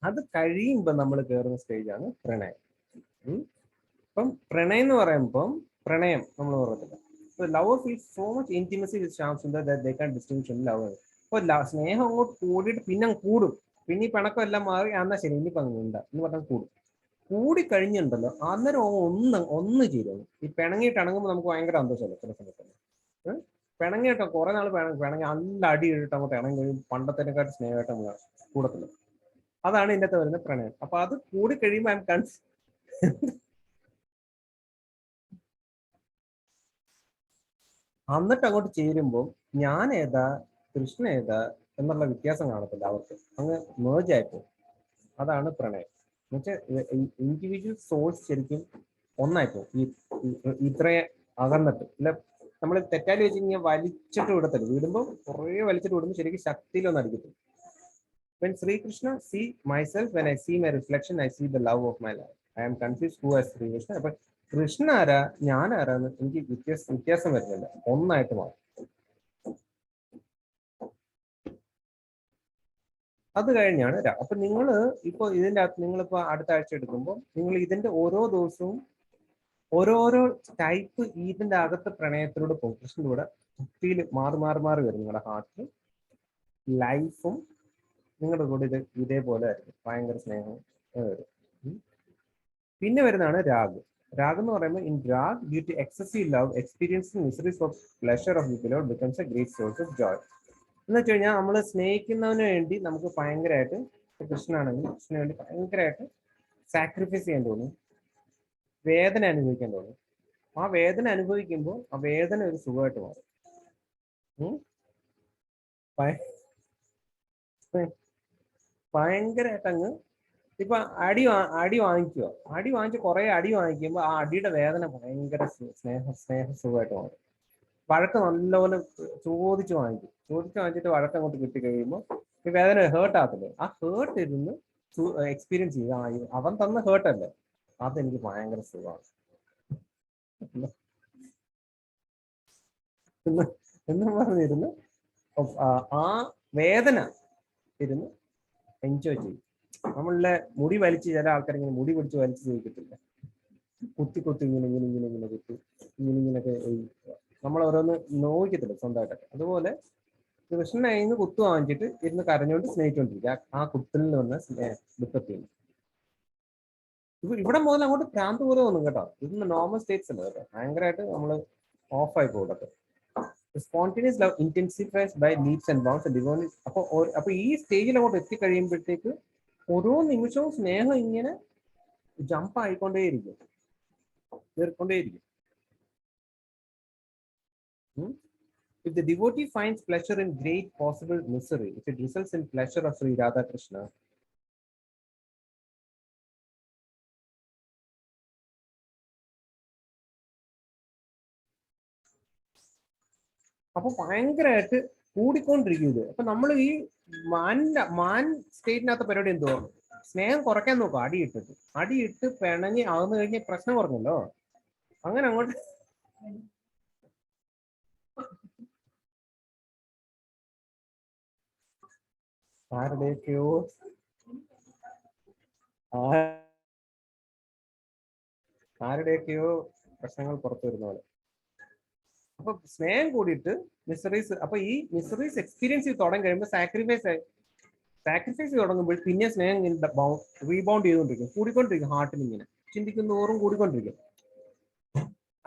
അത് കഴിയുമ്പോൾ നമ്മൾ കയറുന്ന സ്റ്റേജാണ് പ്രണയം. അപ്പം പ്രണയം എന്ന് പറയുമ്പം പ്രണയം നമ്മൾ പറയത്തില്ല. Love feels so much intimacy with Shyamsundar that they can distinguish love. അപ്പോൾ സ്നേഹം അങ്ങോട്ട് കൂടിയിട്ട് പിന്നെ കൂടും, പിന്നെ ഈ പിണക്കം എല്ലാം മാറി, എന്നാ ശരി ഇനിയിപ്പോൾ അങ്ങ് ഉണ്ടാ എന്ന് പറഞ്ഞാൽ കൂടും. കൂടി കഴിഞ്ഞിട്ടുണ്ടല്ലോ അന്നേരം ഒന്ന് ചെയ്തു. ഈ പിണങ്ങിയിട്ട് ഇണങ്ങുമ്പോൾ നമുക്ക് ഭയങ്കര സന്തോഷമല്ലേ ചില സമയത്ത്. പിണങ്ങിയിട്ടോ കുറെ നാൾ പിണങ്ങി നല്ല അടി ഇട്ടിട്ട് അങ്ങോട്ട് ഇണങ്ങി കഴിയും പണ്ടത്തേക്കാട്ട് സ്നേഹമായിട്ട് നമ്മൾ കൂടത്തില്ല. അതാണ് ഇതിൻ്റെ അകത്ത് വരുന്ന പ്രണയം. അപ്പൊ അത് കൂടി കഴിയുമ്പോൾ എന്നിട്ട് അങ്ങോട്ട് ചേരുമ്പോൾ ഞാൻ ഏതാ കൃഷ്ണ ഏതാ എന്നുള്ള വ്യത്യാസം കാണത്തില്ല അവർക്ക്, അങ്ങ് മേജ് ആയിപ്പോ. അതാണ് പ്രണയം. എന്നുവെച്ചാൽ ഇൻഡിവിജ്വൽ സോൾസ് ശരിക്കും ഒന്നായിപ്പോ. ഇത്രയും അകന്നിട്ട് ഇല്ല, നമ്മൾ തെറ്റാലി വെച്ച് ഇങ്ങനെ വലിച്ചിട്ട് വിടത്തില്ല. വിടുമ്പോൾ കുറേ വലിച്ചിട്ട് വിടുമ്പോൾ ശരിക്കും ശക്തിയിലൊന്നും അടിക്കത്തില്ല. When Sri Krishna see myself, when I see my reflection, I see the love of my life. I am confused who is Sri Krishna. അപ്പൊ കൃഷ്ണ ആരാ ഞാൻ ആരാന്ന് എനിക്ക് വ്യത്യാസം വരുന്നില്ല, ഒന്നായിട്ട് മാറും. അത് കഴിഞ്ഞാണ് അപ്പൊ നിങ്ങൾ ഇപ്പൊ ഇതിന്റെ അകത്ത് നിങ്ങളിപ്പോ അടുത്ത ആഴ്ച എടുക്കുമ്പോൾ നിങ്ങൾ ഇതിന്റെ ഓരോ ദിവസവും ഓരോരോ ടൈപ്പ് ഇതിന്റെ അകത്ത് പ്രണയത്തിലൂടെ പോകും. കൃഷ്ണനിലൂടെ ഭക്തിയിൽ മാറി വരും. നിങ്ങളുടെ ഹാർട്ട് ലൈഫും നിങ്ങളുടെ കൂടെ ഇതേപോലെ ആയിരിക്കും, ഭയങ്കര സ്നേഹം വരും. പിന്നെ വരുന്നതാണ് രാഗ്. രാഗ് എന്ന് പറയുമ്പോൾ in raag due to excessive love experiencing miseries of pleasure of beloved becomes a great source of joy. എന്ന് വെച്ച് കഴിഞ്ഞാൽ നമ്മൾ സ്നേഹിക്കുന്നതിന് വേണ്ടി നമുക്ക് ഭയങ്കരമായിട്ട്, കൃഷ്ണനാണെങ്കിൽ കൃഷ്ണന് വേണ്ടി ഭയങ്കരമായിട്ട് സാക്രിഫൈസ് ചെയ്യാൻ തോന്നും, വേദന അനുഭവിക്കാൻ തോന്നും. ആ വേദന അനുഭവിക്കുമ്പോൾ ആ വേദന ഒരു സുഖമായിട്ട് മാറും. ഭയങ്കരമായിട്ട് അങ്ങ് ഇപ്പൊ അടി വാങ്ങിച്ച് കുറെ അടി വാങ്ങിക്കുമ്പോൾ ആ അടിയുടെ വേദന ഭയങ്കര സ്നേഹ സുഖമായിട്ട് മാറും. വഴക്ക് നല്ലപോലെ ചോദിച്ച് വാങ്ങിച്ചിട്ട് വഴക്ക് അങ്ങോട്ട് കിട്ടി കഴിയുമ്പോൾ ഈ വേദന ഹേർട്ട് ആകത്തില്ലേ, ആ ഹേർട്ട് ഇരുന്ന് എക്സ്പീരിയൻസ് ചെയ്യുക. അവൻ തന്ന ഹേർട്ടല്ലേ, അതെനിക്ക് ഭയങ്കര സുഖമാണ് എന്ന് പറഞ്ഞിരുന്ന് ആ വേദന ഇരുന്ന് എൻജോയ് ചെയ്യും. നമ്മളിലെ മുടി വലിച്ച് ചില ആൾക്കാർ ഇങ്ങനെ മുടി പിടിച്ച് വലിച്ച് ചോദിക്കത്തില്ല, കുത്തി ഇങ്ങനെ കുത്തി ഇങ്ങനെയൊക്കെ നമ്മൾ ഓരോന്ന് നോക്കത്തില്ല സ്വന്തമായിട്ടൊക്കെ. അതുപോലെ കൃഷ്ണൻ അതിന് കുത്തു വാങ്ങിച്ചിട്ട് ഇരുന്ന് കരഞ്ഞുകൊണ്ട് സ്നേഹിച്ചുകൊണ്ടിരിക്കുക. ആ കുത്തിൽ വന്ന ദുഃഖത്തിൽ ഇവിടെ മുതൽ അങ്ങോട്ട് ഭ്രാന്ത് പോലെ തോന്നും കേട്ടോ. ഇതൊന്നും നോർമൽ സ്റ്റേറ്റ്സ് അല്ല കേട്ടോ, ഭയങ്കരമായിട്ട് നമ്മൾ ഓഫായി പോകട്ടെ. Spontaneous love intensifies by leaps and bounds ഡിവോൺ. അപ്പൊ ഈ സ്റ്റേജിൽ അങ്ങോട്ട് എത്തിക്കഴിയുമ്പോഴത്തേക്ക് ഓരോ നിമിഷവും സ്നേഹം ഇങ്ങനെ ജമ്പ് ആയിക്കൊണ്ടേയിരിക്കും, കയറിക്കൊണ്ടേയിരിക്കും. If the devotee finds pleasure in great possible misery, if it results in pleasure of Sri Radha Krishna, അപ്പൊ ഭയങ്കരമായിട്ട് കൂടിക്കൊണ്ടിരിക്കും ഇത്. അപ്പൊ നമ്മൾ ഈ മാൻ സ്റ്റേറ്റിനകത്ത് പരിപാടി എന്തുവാ, സ്നേഹം കുറയ്ക്കാൻ നോക്കും. അടിയിട്ട് പിണങ്ങി അകന്നു കഴിഞ്ഞ പ്രശ്നം കുറഞ്ഞല്ലോ. അങ്ങനെ അങ്ങോട്ട് ആരുടെയൊക്കെയോ പ്രശ്നങ്ങൾ പുറത്തു വരുന്ന പോലെ. അപ്പൊ സ്നേഹം കൂടിയിട്ട് മിസറീസ്, അപ്പൊ ഈ മിസറീസ് എക്സ്പീരിയൻസ് ചെയ്ത് തുടങ്ങി കഴിയുമ്പോൾ സാക്രിഫൈസ് തുടങ്ങുമ്പോൾ പിന്നെ സ്നേഹം റീബൗണ്ട് ചെയ്തുകൊണ്ടിരിക്കും, കൂടിക്കൊണ്ടിരിക്കും. ഹാർട്ടിൽ ഇങ്ങനെ ചിന്തിക്കുന്ന തോറും കൂടിക്കൊണ്ടിരിക്കും.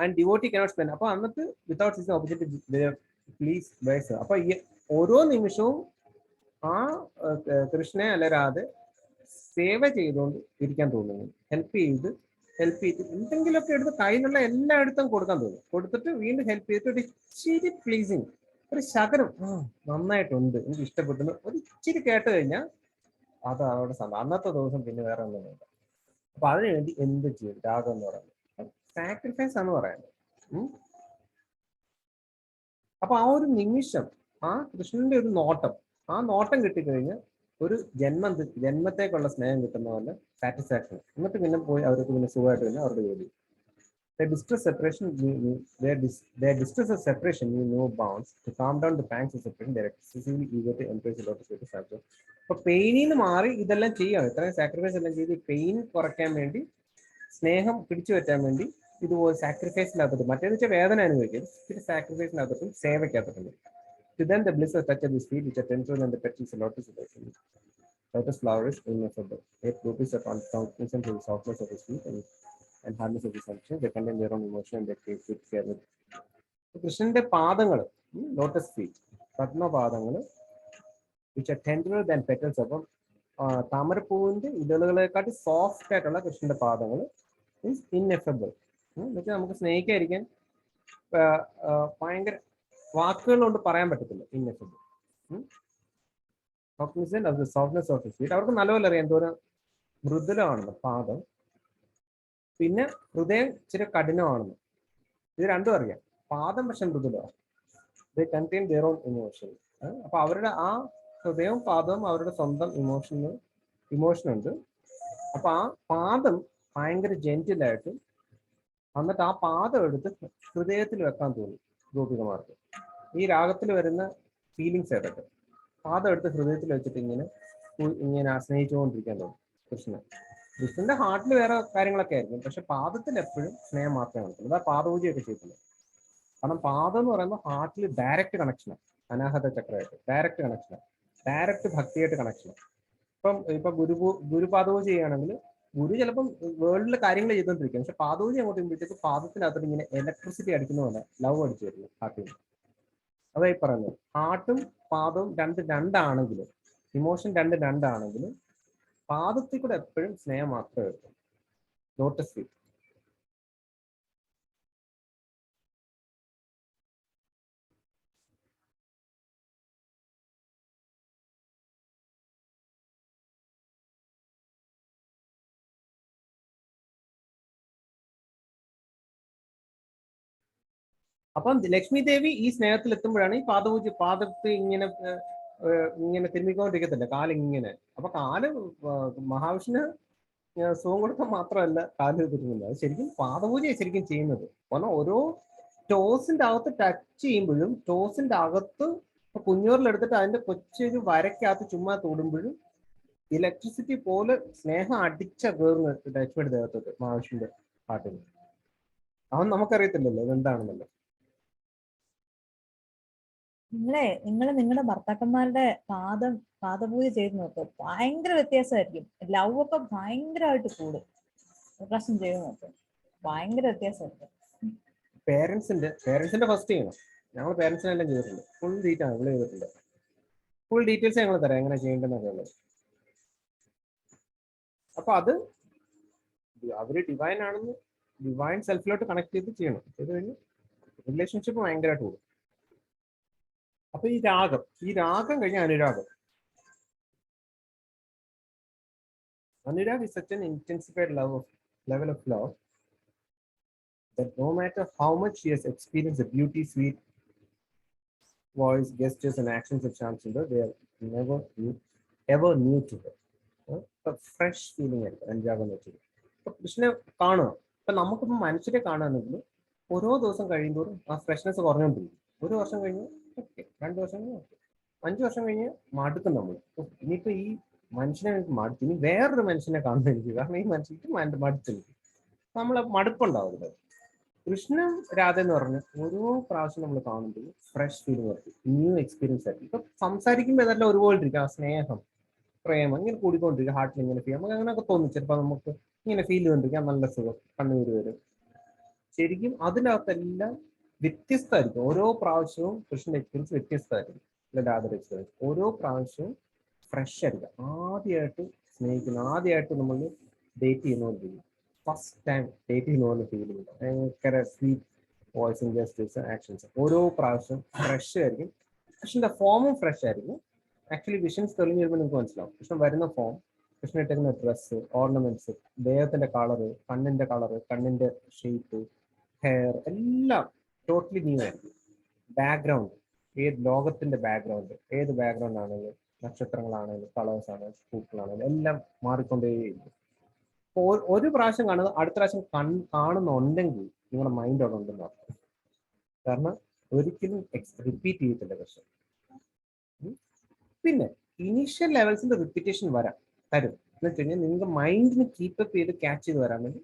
And devotee cannot spend. അപ്പൊ എന്നിട്ട് without ceasing opposite please vice. അപ്പൊ ഈ ഓരോ നിമിഷവും ആ കൃഷ്ണനെ അല്ല രാധ സേവ ചെയ്തുകൊണ്ട് ഇരിക്കാൻ തോന്നുന്നു. ഹെൽപ്പ് ചെയ്ത് എന്തെങ്കിലുമൊക്കെ എടുത്ത് കയ്യിലുള്ള എല്ലായിടത്തും കൊടുക്കാൻ തോന്നും. കൊടുത്തിട്ട് വീണ്ടും ഹെൽപ്പ് ചെയ്തിട്ട് ഒരു ഇച്ചിരി പ്ലീസിങ്, ഒരു ശകരം നന്നായിട്ടുണ്ട്, എനിക്ക് ഇഷ്ടപ്പെട്ടു ഒരു ഇച്ചിരി കേട്ട് കഴിഞ്ഞാൽ അത് അവിടെ അന്നത്തെ ദിവസം പിന്നെ വേറെ ഒന്നും വേണ്ട. അപ്പൊ അതിനുവേണ്ടി എന്ത് ചെയ്യും രാഗം എന്ന് പറയുന്നത് സാക്രിഫൈസ് ആണ് പറയുന്നത്. അപ്പൊ ആ ഒരു നിമിഷം ആ കൃഷ്ണന്റെ ഒരു ആ നോട്ടം കിട്ടിക്കഴിഞ്ഞാൽ ഒരു ജന്മത്തേക്കുള്ള സ്നേഹം കിട്ടുന്ന പോലെ സാറ്റിസ്ഫാക്ഷൻ. എന്നിട്ട് പിന്നെ പോയി അവർക്ക് പിന്നെ സുഖമായിട്ട് തന്നെ അവരുടെ ജോലി. Distress separation, their distress of separation knew no bounds. To calm down the pangs of separation, they are excessively eager to embrace a lot of satisfaction. അപ്പൊ പെയിനിൽ നിന്ന് മാറി ഇതെല്ലാം ചെയ്യാം, ഇത്രയും സാക്രിഫൈസ് എല്ലാം ചെയ്ത് പെയിൻ കുറയ്ക്കാൻ വേണ്ടി, സ്നേഹം പിടിച്ചു പറ്റാൻ വേണ്ടി ഇതുപോലെ സാക്രിഫൈസിനകത്തോട്ട്, മറ്റേന്ന് വെച്ചാൽ വേദന അനുഭവിക്കും, പിന്നെ സാക്രിഫൈസിനകത്തോട്ടും സേവയ്ക്കകത്തോട്ടും. To them the bliss of touch of his feet, which are temporal and the petals of lotus. Lotus flower is ineffable. A fruit is a cognizant to the softness of his feet and hardness of his function. They contain their own emotion and they taste it care with. കൃഷ്ണന്റെ പാദങ്ങൾ, lotus feet, പത്മപാദങ്ങൾ, which are tenderer than petals. അപ്പം താമരപ്പൂവിന്റെ ഇതളുകളെക്കാട്ടി soft ആയിട്ടുള്ള കൃഷ്ണന്റെ പാദങ്ങൾ is ineffable. എന്നുവെച്ചാൽ നമുക്ക് സ്നേഹിക്കാതിരിക്കാൻ ഭയങ്കര വാക്കുകൾ കൊണ്ട് പറയാൻ പറ്റത്തില്ല. ineffable. Cognizant of the softness of his feet. അവർക്ക് നല്ലപോലെ അറിയാം എന്തോരം മൃദുലമാണെന്ന് പാദം, പിന്നെ ഹൃദയം ഇച്ചിരി കഠിനമാണെന്ന്. ഇത് രണ്ടും അറിയാം. പാദം പക്ഷെ മൃദുലമാണ്. They contain their own emotion. അപ്പൊ അവരുടെ ആ ഹൃദയവും പാദവും അവരുടെ സ്വന്തം ഇമോഷൻ ഉണ്ട്. അപ്പൊ ആ പാദം ഭയങ്കര ജെന്റിലായിട്ട്, എന്നിട്ട് ആ പാദം എടുത്ത് ഹൃദയത്തിൽ വെക്കാൻ തോന്നി ഗോപികമാർക്ക്. ഈ രാഗത്തിൽ വരുന്ന ഫീലിങ്സ് ഏതൊക്കെ, പാദം എടുത്ത് ഹൃദയത്തിൽ വെച്ചിട്ട് ഇങ്ങനെ സ്നേഹിച്ചുകൊണ്ടിരിക്കാൻ തോന്നും കൃഷ്ണന്റെ ഹാർട്ടിൽ വേറെ കാര്യങ്ങളൊക്കെ ആയിരിക്കും, പക്ഷെ പാദത്തിൽ എപ്പോഴും സ്നേഹം മാത്രമേ നടത്തുള്ളൂ. അതാ പാദപൂജയൊക്കെ ചെയ്തിട്ടുള്ളത്. കാരണം പാദം എന്ന് പറയുമ്പോൾ ഹാർട്ടിൽ ഡയറക്റ്റ് കണക്ഷനാണ്. അനാഹത ചക്രമായിട്ട് ഡയറക്റ്റ് കണക്ഷനാണ്, ഡയറക്റ്റ് ഭക്തിയായിട്ട് കണക്ഷനാണ്. ഇപ്പൊ ഗുരുപാദപൂജ ചെയ്യുകയാണെങ്കിൽ ഗുരു ചിലപ്പം വേൾഡിലെ കാര്യങ്ങൾ ചെയ്തുകൊണ്ടിരിക്കും, പക്ഷെ പാദപൂജ അങ്ങോട്ട് ചെയ്യുമ്പോഴത്തേക്ക് പാദത്തിനകത്ത് ഇങ്ങനെ ഇലക്ട്രിസിറ്റി അടിക്കുന്ന പോലെ ലവ് അടിച്ചു വരുന്നു ഹാർട്ടിൽ. അതായി പറയുന്നത് ഹാർട്ടും പാദവും രണ്ടാണെങ്കിലും, ഇമോഷൻ രണ്ടാണെങ്കിലും പാദത്തിൽ കൂടെ എപ്പോഴും സ്നേഹം മാത്രമേ വരുള്ളൂ. Lotus feet. അപ്പം ലക്ഷ്മി ദേവി ഈ സ്നേഹത്തിൽ എത്തുമ്പോഴാണ് ഈ പാദത്തിൽ ഇങ്ങനെ തിരുമ്മിക്കൊണ്ടിരിക്കത്തില്ല, കാലിങ്ങനെ. അപ്പൊ കാല് മഹാവിഷ്ണു സുഖം കൊടുക്കാൻ മാത്രമല്ല കാല് തിരുമുന്നത്, അത് ശരിക്കും പാദപൂജയാണ് ശരിക്കും ചെയ്യുന്നത്. കാരണം ഓരോ ടോസിന്റെ അകത്ത് ടച്ച് ചെയ്യുമ്പോഴും, ടോസിന്റെ അകത്ത് കുഞ്ഞോറിലെടുത്തിട്ട് അതിന്റെ കൊച്ചൊരു വരയ്ക്കകത്ത് ചുമ്മാ തൊടുമ്പോഴും ഇലക്ട്രിസിറ്റി പോലെ സ്നേഹം അടിച്ച കയറുന്ന ലക്ഷ്മിയുടെ ദേഹത്തോട്ട് മഹാവിഷ്ണുവിന്റെ പാട്ടിൽ. അവൻ നമുക്കറിയത്തില്ലല്ലോ ഇതെന്താണെന്നല്ലോ. നിങ്ങൾ നിങ്ങളുടെ ഭർത്താക്കന്മാരുടെ പാദപൂജ ചെയ്ത് നോക്കും, ഭയങ്കര വ്യത്യാസമായിരിക്കും. ലവ് ഒക്കെ ഭയങ്കരമായിട്ട് കൂടും. പ്രാവശ്യം ചെയ്ത് നോക്കും, ഭയങ്കര വ്യത്യാസമായിരിക്കും. പേരൻസിന്റെ ഫസ്റ്റ് ചെയ്യണം. ഞങ്ങൾ പേരൻസിനെല്ലാം ചെയ്തിട്ടുണ്ട്. ഫുൾ ഡീറ്റെയിൽ ഞങ്ങൾ ചെയ്തിട്ടുണ്ട്. ഫുൾ ഡീറ്റെയിൽസ് ഞങ്ങൾ തരാം എങ്ങനെ ചെയ്യേണ്ടതെന്നൊക്കെ ഉള്ളത്. അപ്പൊ അത് അവര് ഡിവൈൻ ആണെന്ന്, ഡിവൈൻ സെൽഫിലോട്ട് കണക്ട് ചെയ്ത് ചെയ്യണം. ചെയ്ത് കഴിഞ്ഞ് റിലേഷൻഷിപ്പ് ഭയങ്കരമായിട്ട് കൂടും. അപ്പൊ ഈ രാഗം കഴിഞ്ഞ അനുരാഗം. Anurag is such an intensified level of love that no matter how much she has experienced the beauty, sweet voice, gestures and actions of Shyamsundar, they are never ever new to her. A fresh feeling ആയിരിക്കും അനുരാഗം എന്ന് വെച്ചത്. ഇപ്പൊ കൃഷ്ണനെ കാണുക, ഇപ്പൊ നമുക്കിപ്പോ മനുഷ്യരെ കാണുകയാണെങ്കിൽ ഓരോ ദിവസം കഴിയുമ്പോഴും ആ ഫ്രഷ്നെസ് കുറഞ്ഞുകൊണ്ടിരിക്കും. ഒരു വർഷം കഴിഞ്ഞ് ഓക്കെ, 2 വർഷം കഴിഞ്ഞ് ഓക്കെ, 5 വർഷം കഴിഞ്ഞ് മടുക്കും നമ്മൾ. ഇനിയിപ്പോ ഈ മനുഷ്യനെ എനിക്ക് മടുത്തു, ഇനി വേറൊരു മനുഷ്യനെ കാണുന്ന എനിക്ക്, കാരണം ഈ മനുഷ്യർക്ക് മടുത്തെനിക്ക്, നമ്മളെ മടുപ്പുണ്ടാവില്ല. കൃഷ്ണൻ രാധ എന്ന് പറഞ്ഞ് ഓരോ പ്രാവശ്യം നമ്മൾ കാണുമ്പോൾ ഫ്രഷ് ഫീലിംഗ് ആയിരിക്കും, ന്യൂ എക്സ്പീരിയൻസ് ആയിരിക്കും. ഇപ്പൊ സംസാരിക്കുമ്പോൾ ഇതെല്ലാം ഒരുപോലെ ഇരിക്കും. ആ സ്നേഹം, പ്രേമം ഇങ്ങനെ കൂടിക്കൊണ്ടിരിക്കും, ഹാർട്ടിൽ ഇങ്ങനെ ഫീൽ, നമുക്ക് അങ്ങനെയൊക്കെ തോന്നും. ചിലപ്പോൾ നമുക്ക് ഇങ്ങനെ ഫീൽ ചെയ്തുകൊണ്ടിരിക്കാം, നല്ല സുഖം, കണ്ണുനീര് വരും. ശരിക്കും അതിനകത്തെല്ലാം വ്യത്യസ്തമായിരിക്കും. ഓരോ പ്രാവശ്യവും കൃഷ്ണന്റെ എക്സ്പീരിയൻസ് വ്യത്യസ്തമായിരിക്കും. രാധയുടെ എക്സ്പീരിയൻസ് ഓരോ പ്രാവശ്യവും ഫ്രഷ് ആയിരിക്കും. ആദ്യമായിട്ട് സ്നേഹിക്കുന്നു, ആദ്യമായിട്ട് നമ്മൾ ഡേറ്റ് ചെയ്യുന്നോണ്ടിരിക്കും, ഫസ്റ്റ് ടൈം ഡേറ്റ് ചെയ്യുന്ന ഫീലിംഗ്, ഭയങ്കര സ്വീറ്റ് വോയിസും ജസ്റ്റേഴ്സ് ആക്ഷൻസ്. ഓരോ പ്രാവശ്യം ഫ്രഷ് ആയിരിക്കും. കൃഷ്ണന്റെ ഫോമും ഫ്രഷ് ആയിരിക്കും. ആക്ച്വലി വിഷൻസ് തെളിഞ്ഞു വരുമ്പോൾ നിങ്ങൾക്ക് മനസ്സിലാവും കൃഷ്ണൻ വരുന്ന ഫോം, കൃഷ്ണൻ ഇട്ടിരുന്ന ഡ്രസ്സ്, ഓർണമെന്റ്സ്, ദേഹത്തിന്റെ കളറ്, കണ്ണിന്റെ ഷേപ്പ്, ഹെയർ എല്ലാം ടോട്ടലി ന്യൂ ആയിരിക്കും. ബാക്ക്ഗ്രൗണ്ട്, ഏത് ലോകത്തിന്റെ ബാക്ക്ഗ്രൗണ്ട്, ഏത് ബാക്ക്ഗ്രൗണ്ട് ആണെങ്കിലും, നക്ഷത്രങ്ങളാണെങ്കിലും, കളേഴ്സ് ആണെങ്കിലും, പൂക്കളാണെങ്കിലും എല്ലാം മാറിക്കൊണ്ടേയിരിക്കും. ഒരു പ്രാവശ്യം കാണുന്നത് അടുത്ത പ്രാവശ്യം കാണുന്നുണ്ടെങ്കിൽ നിങ്ങളുടെ മൈൻഡ് അവിടെ ഉണ്ടെന്ന് അർത്ഥം. കാരണം ഒരിക്കലും റിപ്പീറ്റ് ചെയ്യത്തില്ല കൃഷ്ണൻ. പിന്നെ ഇനീഷ്യൽ ലെവൽസിന്റെ റിപ്പീറ്റേഷൻ തരും എന്ന് വെച്ച് കഴിഞ്ഞാൽ നിങ്ങൾക്ക് മൈൻഡിന് കീപ്പപ്പ് ചെയ്ത് ക്യാച്ച് ചെയ്ത് വരാൻ വേണ്ടി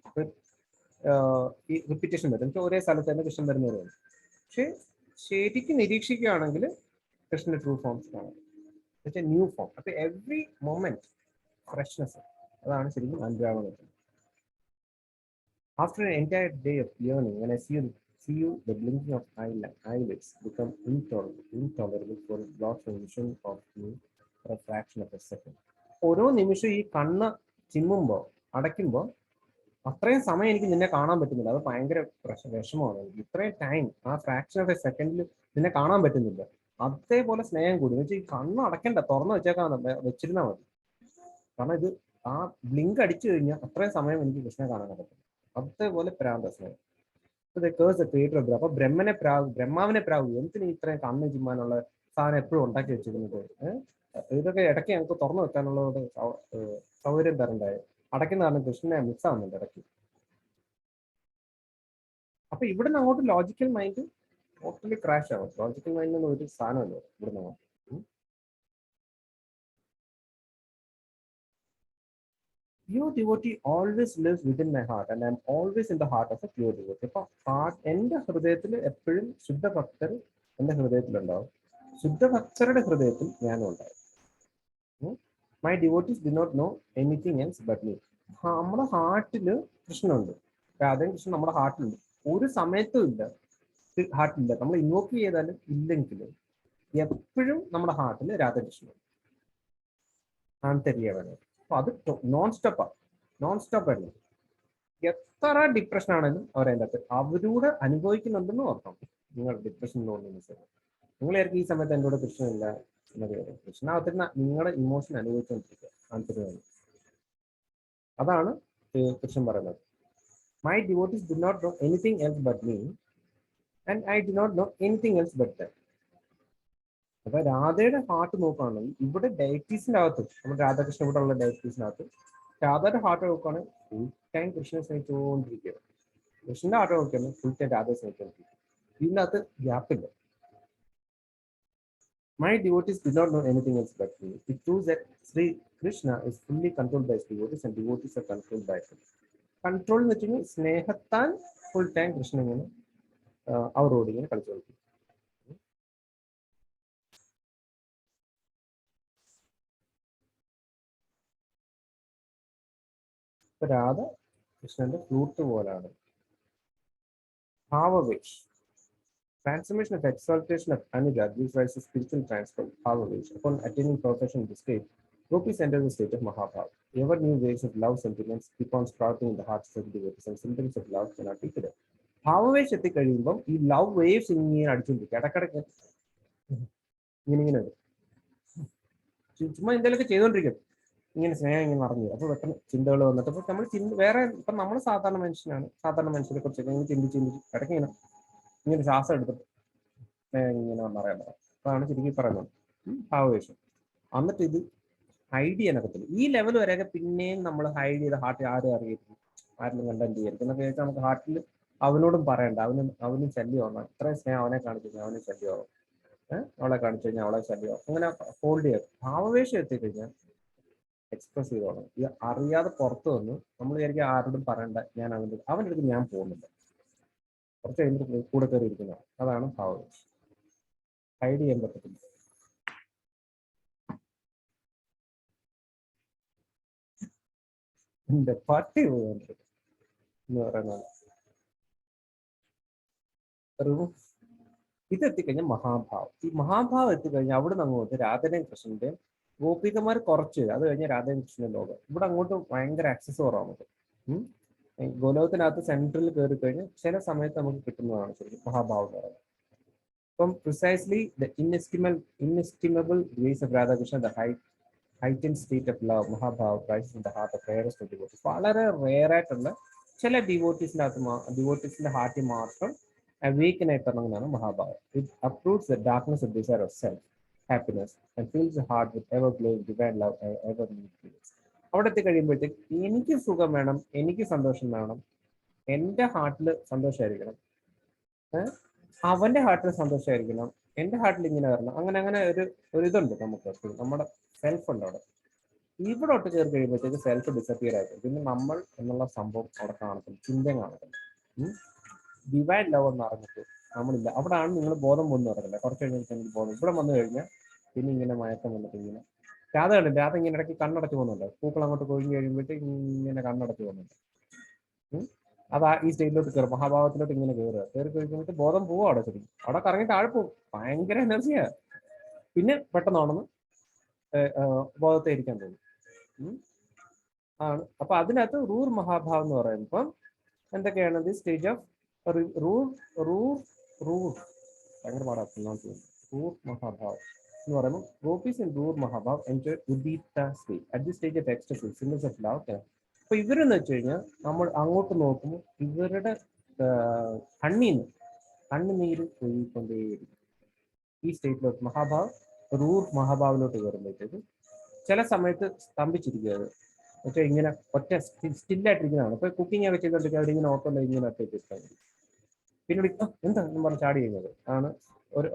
ഈ റിപ്പീറ്റേഷൻ വരും. ഒരേ സ്ഥലത്ത് തന്നെ കൃഷ്ണൻ വരുന്നവരുണ്ട്. പക്ഷെ ശരിക്കും നിരീക്ഷിക്കുകയാണെങ്കിൽ കൃഷ്ണന്റെ ട്രൂ ഫോംസ് കാണാം, ന്യൂ ഫോം. അപ്പൊ എവറി മൊമെന്റ് ഫ്രഷ്നെസ്. അതാണ് ശരിക്കും അനുരാഗം എന്ന് പറയുന്നത്. After an entire day of yearning, when I see you, the blinking of eyelids become intolerable for a blot of vision of me for a fraction of a second. ഓരോ നിമിഷം ഈ കണ്ണ് ചിമ്മുമ്പോൾ അടയ്ക്കുമ്പോൾ അത്രയും സമയം എനിക്ക് നിന്നെ കാണാൻ പറ്റുന്നില്ല. അത് ഭയങ്കര വിഷമമാണ് എനിക്ക്. ഇത്രയും ടൈം ആ ഫ്രാക്ഷൻ ഓഫ് എ സെക്കൻഡിൽ നിന്നെ കാണാൻ പറ്റുന്നില്ല. അതേപോലെ സ്നേഹം കൂടി എന്ന് വെച്ചാൽ ഈ കണ്ണ് അടയ്ക്കണ്ട, തുറന്നു വെച്ചിരുന്നാൽ മതി. കാരണം ഇത് ആ ബ്ലിങ്ക് അടിച്ചു കഴിഞ്ഞാൽ അത്രയും സമയം എനിക്ക് കൃഷ്ണനെ കാണാൻ പറ്റും. അതേപോലെ പ്രാന്ത സ്നേഹം. അപ്പൊ ബ്രഹ്മാവിനെ പ്രാഗു എന്തിനു ഇത്രയും കണ്ണ് ചിമ്മാനുള്ള സാധനം എപ്പോഴും ഉണ്ടാക്കി വെച്ചിരുന്നത്? ഇതൊക്കെ ഇടയ്ക്ക് ഞങ്ങൾക്ക് തുറന്നു വെക്കാനുള്ള സൗകര്യം തരണ്ടായി. അടയ്ക്കുന്ന കാരണം കൃഷ്ണനെ മിക്സ് ആവുന്നുണ്ട് ഇടയ്ക്ക്. അപ്പൊ ഇവിടുന്ന് അങ്ങോട്ട് ലോജിക്കൽ മൈൻഡ് ടോട്ടലി ക്രാഷ് ആവും. ലോജിക്കൽ മൈൻഡിൽ ഒരു സാധനമല്ല ഇവിടുന്ന് അങ്ങോട്ട്. Pure devotee always lives within my heart and I am always in the heart of a pure devotee. അപ്പൊ എന്റെ ഹൃദയത്തിൽ എപ്പോഴും ശുദ്ധഭക്തർ എന്റെ ഹൃദയത്തിലുണ്ടാവും. ശുദ്ധഭക്തരുടെ ഹൃദയത്തിൽ ഞാനും ഉണ്ടാവും. My devotees do not know anything else but me. നമ്മുടെ ഹാർട്ടില് കൃഷ്ണനുണ്ട്. രാധയും കൃഷ്ണൻ നമ്മുടെ ഹാർട്ടിലുണ്ട്. ഒരു സമയത്തും ഇല്ല ഹാർട്ടിലില്ല. നമ്മൾ ഇൻവോക്ക് ചെയ്താലും ഇല്ലെങ്കിലും എപ്പോഴും നമ്മുടെ ഹാർട്ടിൽ രാധാകൃഷ്ണൻ ആന്തരികമാണ്. അപ്പൊ അത് നോൺ സ്റ്റോപ്പായിരുന്നു. എത്ര ഡിപ്രഷൻ ആണെങ്കിലും അവരതിൻ്റെ അകത്ത് അവരൂടെ അനുഭവിക്കുന്നുണ്ടെന്ന് ഓർക്കണം. നിങ്ങൾ ഡിപ്രഷനിലോട്ട് നിങ്ങൾ ഈ സമയത്ത് എൻ്റെ കൂടെ കൃഷ്ണനില്ല എന്നൊക്കെ പറയും. കൃഷ്ണനകത്തിരുന്ന നിങ്ങളുടെ ഇമോഷൻ അനുഭവിച്ചുകൊണ്ടിരിക്കുക ആന്തരികമാണ്. അതാണ് കൃഷ്ണൻ പറയുന്നത്. My devotees do not know anything else but me and I do not know anything else but them. അപ്പൊ രാധയുടെ ഹാർട്ട് നോക്കുകയാണെങ്കിൽ ഇവിടെ ഡയറ്റീസിന്റെ അകത്ത് നമ്മുടെ രാധാകൃഷ്ണൻ ഇവിടെ ഉള്ള ഡയറ്റീസിനകത്ത് രാധയുടെ ഹാർട്ട് നോക്കുകയാണെങ്കിൽ ഫുൾ ടൈം കൃഷ്ണനെ സ്നേഹിച്ചുകൊണ്ടിരിക്കുക. കൃഷ്ണന്റെ ഹാർട്ട് നോക്കുകയാണെങ്കിൽ ഫുൾ ടൈം രാധയെ സ്നേഹിച്ചുകൊണ്ടിരിക്കുക. ഇതിനകത്ത് ഗ്യാപ്പില്ല. My devotees do not know anything else but me. It proves that Sri Krishna is fully controlled by his devotees and devotees are controlled by him. Control എന്ന് വെച്ചാൽ സ്നേഹത്താൽ full time Krishnan ഇങ്ങനെ അവരോട് ഇങ്ങനെ കളിച്ചു കളിക്കും. രാധ കൃഷ്ണന്റെ ഫ്ലൂട്ട് പോലാണ്. ഭാവവേഷ്. Transformation of exaltation of Anuga gives rise to spiritual transfer, Bhavavesh. Upon attaining perfection in this state, gopis enter the state of Mahabhav. Ever new waves of love sentiments keep on sprouting in the hearts of the devotees, and symptoms of love cannot be hidden. ഭാവവേഷ് എത്തിക്കഴിയുമ്പം ഈ love waves ഇങ്ങനെ അടിച്ചുകൊണ്ടിരിക്കും. ഇടക്കിടക്ക് ഇങ്ങനെ ചുമ്മാ എന്തെങ്കിലുമൊക്കെ ചെയ്തുകൊണ്ടിരിക്കും. ഇങ്ങനെ സ്നേഹം ഇങ്ങനെ അറിഞ്ഞു. അപ്പൊ പെട്ടെന്ന് ചിന്തകൾ വന്നിട്ട് ഇപ്പൊ നമ്മൾ വേറെ ഇപ്പൊ നമ്മൾ സാധാരണ മനുഷ്യനെ കുറിച്ചൊക്കെ ഇങ്ങനെ ചിന്തിച്ച് ഇടയ്ക്ക് ഇങ്ങനെ ശ്വാസം എടുത്തിട്ട് ഇങ്ങനെ പറയാൻ പറയാം. അതാണ് ശരിക്കും പറയുന്നത് ഭാവവേഷം. എന്നിട്ട് ഇത് ഹൈഡ് ചെയ്യാനൊക്കത്തില്ല. ഈ ലെവൽ വരെയൊക്കെ പിന്നെയും നമ്മൾ ഹൈഡ് ചെയ്ത് ഹാർട്ടിൽ ആരും അറിയരുത്, ആരും കണ്ടന്റ് ചെയ്യരുത് എന്നൊക്കെ വെച്ചാൽ നമുക്ക് ഹാർട്ടിൽ അവനോടും പറയണ്ട. അവനും ശല്യമാണ്. ഇത്രയും സ്നേഹം അവനെ കാണിച്ചു കഴിഞ്ഞാൽ അവന് ശല്യമാവും, അവളെ കാണിച്ചു കഴിഞ്ഞാൽ അവളെ ശല്യമാവും. അങ്ങനെ ഹോൾഡ് ചെയ്യാം. ഭാവവേഷം എത്തിക്കഴിഞ്ഞാൽ എക്സ്പ്രസ് ചെയ്തോളാം. ഇത് അറിയാതെ പുറത്തു വന്ന് നമ്മൾ വിചാരിക്കും ആരോടും പറയണ്ട, ഞാൻ അവൻ്റെ അടുത്ത് ഞാൻ പോകുന്നില്ല, കുറച്ച് കഴിഞ്ഞിട്ട് കൂടെ കയറി ഇരിക്കുന്നതാണ്. അതാണ് ഭാവവേഷം. ഹൈഡ് ചെയ്യാൻ പറ്റത്തില്ല. എന്റെ പട്ടി പോയിട്ട് എന്ന് പറയുന്നത് ഇത് എത്തിക്കഴിഞ്ഞാൽ മഹാഭാവം. ഈ മഹാഭാവം എത്തിക്കഴിഞ്ഞാൽ അവിടെ നിന്ന് അങ്ങോട്ട് രാധയുടെയും കൃഷ്ണന്റെയും ഗോപികമാർ കുറച്ച്, അത് കഴിഞ്ഞാൽ രാധയും കൃഷ്ണന്റെ ലോകം. ഇവിടെ അങ്ങോട്ട് ഭയങ്കര ആക്സസ് കുറവാണ്. ഗോലോകത്തിനകത്ത് സെൻട്രലിൽ കയറി കഴിഞ്ഞാൽ ചില സമയത്ത് നമുക്ക് കിട്ടുന്നതാണ് ശരിക്കും മഹാഭാവം എന്ന് പറയുന്നത്. അപ്പം precisely the inestimable grace of Radhakrishna, the heightened state of love, Mahabhav, rises in the heart of rarest of devotees. വളരെ റെയർ ആയിട്ടുള്ള ചില ഡിവോട്ടീസിന്റെ ഹാർട്ടിൽ മാത്രം അവേക്കൻ ആയി തുടങ്ങുന്നതാണ് മഹാഭാവം. It approves the darkness of desire of self happiness and fills the heart with ever glowing divine love ever need feelings. അവിടെ എത്തിക്കഴിയുമ്പോഴത്തേക്ക് എനിക്ക് സുഖം വേണം, എനിക്ക് സന്തോഷം വേണം, എൻ്റെ ഹാർട്ടിൽ സന്തോഷമായിരിക്കണം, അവന്റെ ഹാർട്ടിൽ സന്തോഷമായിരിക്കണം, എൻ്റെ ഹാർട്ടിൽ ഇങ്ങനെ വരണം. അങ്ങനെ ഒരു ഇതുണ്ട് നമുക്ക്. നമ്മുടെ സെൽഫ് ഉണ്ട് അവിടെ. ഇവിടെ ഒട്ട് കയറി കഴിയുമ്പോഴത്തേക്ക് സെൽഫ് ഡിസപ്പിയർ ആയിരിക്കും. പിന്നെ നമ്മൾ എന്നുള്ള സംഭവം അവിടെ കാണത്തില്ല, ചിന്തയും കാണത്തില്ല. ഡിവൈൻ ലവ് എന്ന് പറഞ്ഞിട്ട് നമ്മളില്ല. അവിടെയാണ് നിങ്ങൾ ബോധം പോകുന്ന പറഞ്ഞില്ല. കുറച്ച് കഴിഞ്ഞിട്ട് എനിക്ക് ബോധം ഇവിടെ വന്നു കഴിഞ്ഞാൽ പിന്നെ ഇങ്ങനെ മയക്കം വന്നിട്ട് ഇങ്ങനെ രാധ കണ്ടില്ല, രാധ ഇങ്ങനെ ഇടയ്ക്ക് കണ്ണടച്ച് പോകുന്നുണ്ട്, പൂക്കൾ അങ്ങോട്ട് കൊഴിഞ്ഞ് കഴിയുമ്പോഴത്തേക്ക് ഇങ്ങനെ കണ്ണടച്ച് പോകുന്നുണ്ട്. അതാ ഈ സ്റ്റേജിലോട്ട് കയറും, മഹാഭാവത്തിലോട്ട് ഇങ്ങനെ കയറി കഴിയുമ്പോൾ ബോധം പോവും അവിടെ ശരി, അവിടെ കറങ്ങി താഴെ പോവും, ഭയങ്കര എനർജിയാ. പിന്നെ പെട്ടെന്നാണെന്ന് ബോധത്തെ ഇരിക്കാൻ തോന്നും. ആണ്. അപ്പൊ അതിനകത്ത് റൂർ മഹാഭാവ് എന്ന് പറയുമ്പം എന്തൊക്കെയാണ് the stage of rudha rudha rudha ഭയങ്കര പാടാണ് റൂർ മഹാഭാവ് എന്ന് പറയുമ്പോൾ gopis in rudha mahabhav enjoy uddipta stage at the stage of ecstasy symbols of love. അപ്പൊ ഇവരെന്ന് വെച്ച് കഴിഞ്ഞാൽ നമ്മൾ അങ്ങോട്ട് നോക്കുമ്പോൾ ഇവരുടെ കണ്ണുനീര് ഒഴുകിക്കൊണ്ടേയിരിക്കും. ഈ സ്റ്റേറ്റിലോട്ട് മഹാഭാവ് റൂർ മഹാഭാവിലോട്ട് കയറുമ്പോഴത്തേക്ക് ചില സമയത്ത് സ്തംഭിച്ചിരിക്കുകയാണ്, പക്ഷെ ഇങ്ങനെ ഒറ്റ സ്റ്റില്ലായിട്ടിരിക്കുന്നതാണ്. ഇപ്പൊ കുക്കിംഗ് ഒക്കെ ചെയ്തോണ്ടിരിക്കുക, അവിടെ ഇങ്ങനെ ഓട്ടോ ഇങ്ങനെ ഒറ്റ പിന്നെ എന്താ എന്ന് പറഞ്ഞ് ചാടി ചെയ്യുന്നത് ആണ് ഒരു